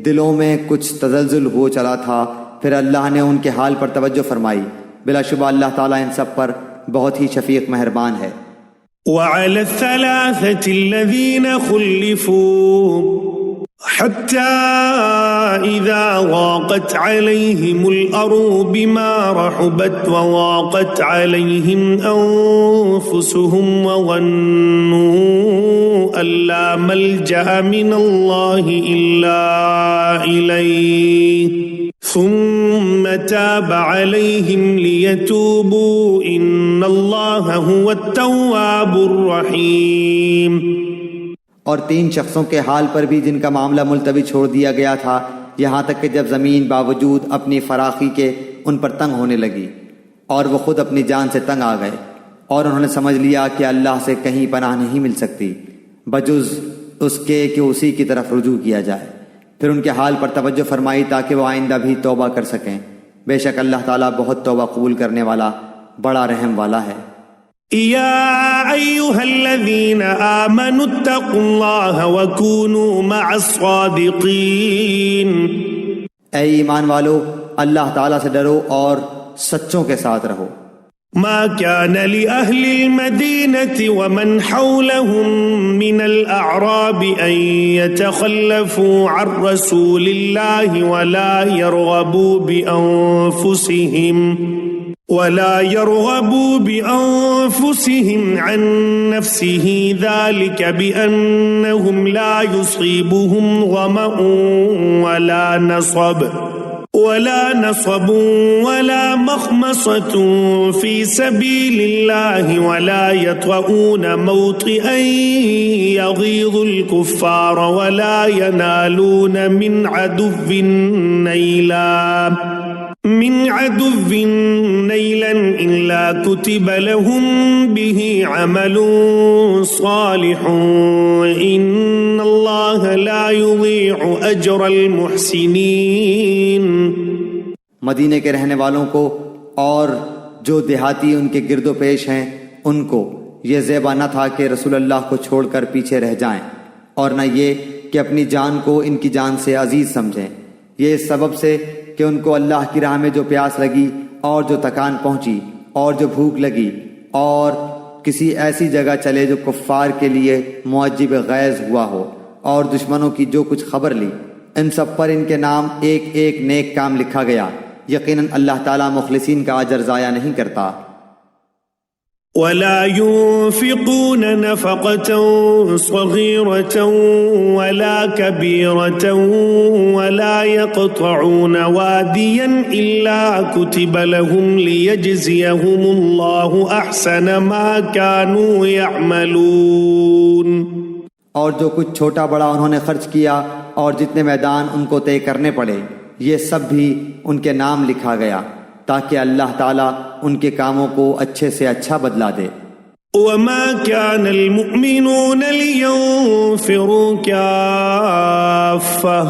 دلوں میں کچھ تزلزل ہو چلا تھا، پھر اللہ نے ان کے حال پر توجہ فرمائی۔ بلا شبہ اللہ تعالیٰ ان سب پر بہت ہی شفیق مہربان ہے۔ وعلى الثلاثة الذين خلفوا حتى إذا ضاقت عليهم الأرض بما رحبت وضاقت عليهم أنفسهم وظنوا أن لا ملجأ من الله إلا إليه ثم تاب عليهم ليتوبوا إن الله هو التواب الرحيم۔ اور تین شخصوں کے حال پر بھی جن کا معاملہ ملتوی چھوڑ دیا گیا تھا، یہاں تک کہ جب زمین باوجود اپنی فراخی کے ان پر تنگ ہونے لگی اور وہ خود اپنی جان سے تنگ آ گئے، اور انہوں نے سمجھ لیا کہ اللہ سے کہیں پناہ نہیں مل سکتی بجز اس کے کہ اسی کی طرف رجوع کیا جائے، پھر ان کے حال پر توجہ فرمائی تاکہ وہ آئندہ بھی توبہ کر سکیں۔ بے شک اللہ تعالیٰ بہت توبہ قبول کرنے والا بڑا رحم والا ہے۔ يا أيها الذين آمنوا اتقوا الله وكونوا مع الصادقين۔ اے ایمان والو، اللہ تعالیٰ سے ڈرو اور سچوں کے ساتھ رہو۔ ما كان لأهل المدينة ومن حولهم من الأعراب أن يتخلفوا عن رسول الله ولا يرغبوا بأنفسهم عن نفسه ذلك بأنهم لا يصيبهم ظمأ ولا نصب ولا مخمصة في سبيل الله ولا يطؤون موطئا يغيظ الكفار ولا ينالون من عدو نيلا إلا كتب لهم به عمل صالح إن الله لا يضيع أجر المحسنين۔ مدینے کے رہنے والوں کو اور جو دیہاتی ان کے گرد و پیش ہیں ان کو یہ زیبا نہ تھا کہ رسول اللہ کو چھوڑ کر پیچھے رہ جائیں، اور نہ یہ کہ اپنی جان کو ان کی جان سے عزیز سمجھیں، یہ اس سبب سے کہ ان کو اللہ کی راہ میں جو پیاس لگی اور جو تکان پہنچی اور جو بھوک لگی اور کسی ایسی جگہ چلے جو کفار کے لیے معجب غیظ ہوا ہو اور دشمنوں کی جو کچھ خبر لی، ان سب پر ان کے نام ایک ایک نیک کام لکھا گیا۔ یقیناً اللہ تعالیٰ مخلصین کا اجر ضائع نہیں کرتا۔ ولا ينفقون نفقة صغيرة ولا كبيرة ولا يقطعون واديا إلا كتب لهم ليجزيهم الله أحسن ما كانوا يعملون۔ اور جو کچھ چھوٹا بڑا انہوں نے خرچ کیا اور جتنے میدان ان کو طے کرنے پڑے، یہ سب بھی ان کے نام لکھا گیا تاکہ اللہ تعالیٰ ان کے کاموں کو اچھے سے اچھا بدلا دے۔ وما كان المؤمنون لينفروا كافة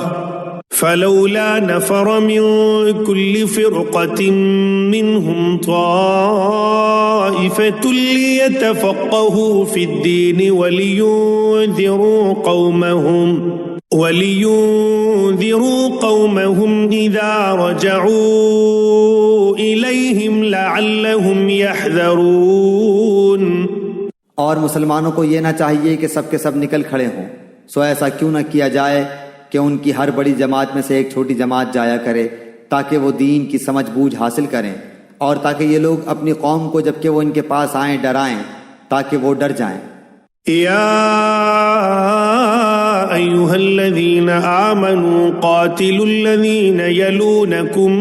فلولا نفر من كل فرقة منهم طائفة ليتفقهوا في الدين ولينذروا قومهم إذا رجعوا إليهم لعلهم يحذرون۔ اور مسلمانوں کو یہ نہ چاہیے کہ سب کے سب نکل کھڑے ہوں، سو ایسا کیوں نہ کیا جائے کہ ان کی ہر بڑی جماعت میں سے ایک چھوٹی جماعت جایا کرے تاکہ وہ دین کی سمجھ بوجھ حاصل کریں، اور تاکہ یہ لوگ اپنی قوم کو جبکہ وہ ان کے پاس آئیں ڈرائیں تاکہ وہ ڈر جائیں۔ يا أيها الذين آمنوا قاتلوا الذين يلونكم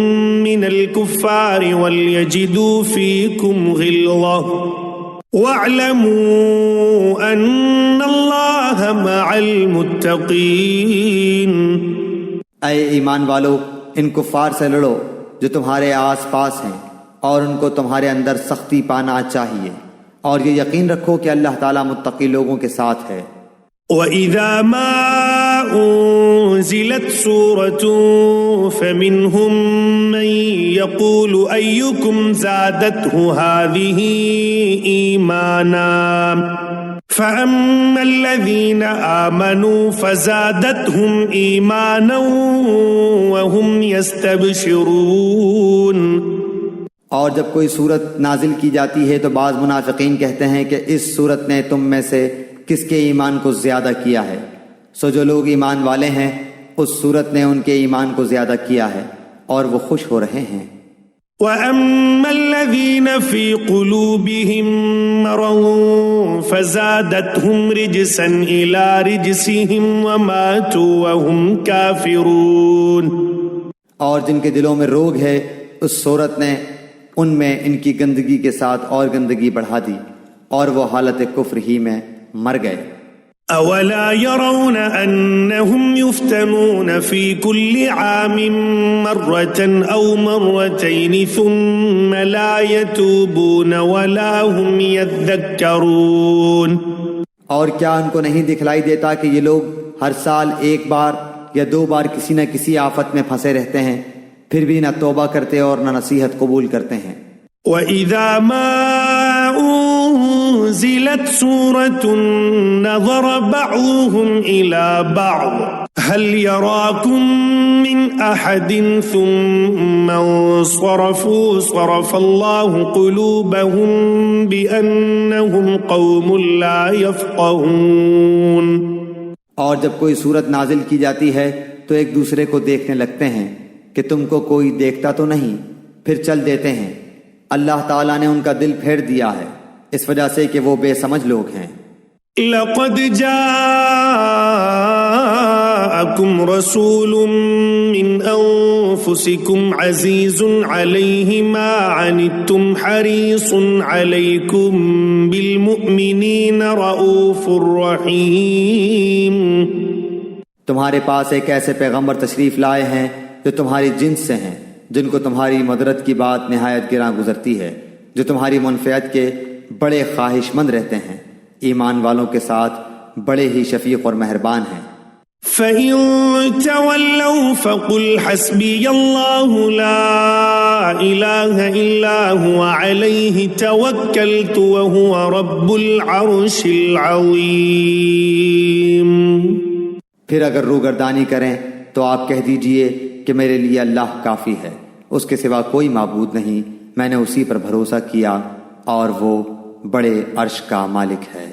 من الكفار وليجدوا فيكم غلظة واعلموا أن الله مع المتقين۔ اے ایمان والو، ان کفار سے لڑو جو تمہارے آس پاس ہیں، اور ان کو تمہارے اندر سختی پانا چاہیے، اور یہ یقین رکھو کہ اللہ تعالیٰ متقی لوگوں کے ساتھ ہے۔ وَإِذَا مَا أُنزِلَتْ سُورَةٌ فَمِنْهُمْ مَنْ يَقُولُ أَيُّكُمْ زَادَتْهُ هَذِهِ إِيمَانًا فَأَمَّا الَّذِينَ آمَنُوا فَزَادَتْهُمْ إِيمَانًا وَهُمْ يَسْتَبْشِرُونَ۔ اور جب کوئی صورت نازل کی جاتی ہے تو بعض منافقین کہتے ہیں کہ اس صورت نے تم میں سے کس کے ایمان کو زیادہ کیا ہے، سو جو لوگ ایمان والے ہیں اس صورت نے ان کے ایمان کو زیادہ کیا ہے اور وہ خوش ہو رہے ہیں۔ وَأَمَّا الَّذِينَ فِي قُلُوبِهِم مَّرَضٌ فَزَادَتْهُمْ رِجْسًا إِلَى رِجْسِهِمْ وَمَاتُوا وَهُمْ كَافِرُونَ۔ اور جن کے دلوں میں روگ ہے اس صورت نے ان میں ان کی گندگی کے ساتھ اور گندگی بڑھا دی، اور وہ حالت کفر ہی میں مر گئے۔ أَوَلَا يَرَوْنَ أَنَّهُمْ يُفْتَنُونَ فِي كُلِّ عَامٍ مَرَّةً أَوْ مَرَّتَيْنِ ثُمَّ لَا يَتُوبُونَ وَلَا هُمْ يَذَّكَّرُونَ۔ اور کیا ان کو نہیں دکھلائی دیتا کہ یہ لوگ ہر سال ایک بار یا دو بار کسی نہ کسی آفت میں پھنسے رہتے ہیں، پھر بھی نہ توبہ کرتے اور نہ نصیحت قبول کرتے ہیں۔ وَإِذَا مَا أُنزِلَتْ سُورَةٌ نَظَرَ بَعْضُهُمْ إِلَى بَعْضٍ هَلْ يَرَاكُمْ مِنْ أَحَدٍ ثُمَّ انصَرَفُوا صَرَفَ اللَّهُ قُلُوبَهُمْ بِأَنَّهُمْ قَوْمٌ لَا يَفْقَهُونَ۔ اور جب کوئی صورت نازل کی جاتی ہے تو ایک دوسرے کو دیکھنے لگتے ہیں کہ تم کو کوئی دیکھتا تو نہیں، پھر چل دیتے ہیں۔ اللہ تعالیٰ نے ان کا دل پھیر دیا ہے اس وجہ سے کہ وہ بے سمجھ لوگ ہیں۔ لَقَدْ جَاءَكُمْ رَسُولٌ مِّنْ أَنفُسِكُمْ عَزِيزٌ عَلَيْهِ مَا عَنِتُّمْ حَرِيصٌ عَلَيْكُمْ بِالْمُؤْمِنِينَ رَءُوفٌ رَحِيمٌ۔ تمہارے پاس ایک ایسے پیغمبر تشریف لائے ہیں جو تمہاری جنس سے ہیں، جن کو تمہاری مدرت کی بات نہایت گراں گزرتی ہے، جو تمہاری منفعت کے بڑے خواہش مند رہتے ہیں، ایمان والوں کے ساتھ بڑے ہی شفیق اور مہربان ہیں۔ فَإِن تَوَلَّوْا فَقُلْ حَسْبِيَ اللَّهُ لَا إِلَٰهَ إِلَّا هُوَ عَلَيْهِ تَوَكَّلْتُ وَهُوَ رَبُّ الْعَرْشِ الْعَظِيمِ۔ پھر اگر روگردانی کریں تو آپ کہہ دیجئے کہ میرے لیے اللہ کافی ہے، اس کے سوا کوئی معبود نہیں، میں نے اسی پر بھروسہ کیا اور وہ بڑے عرش کا مالک ہے۔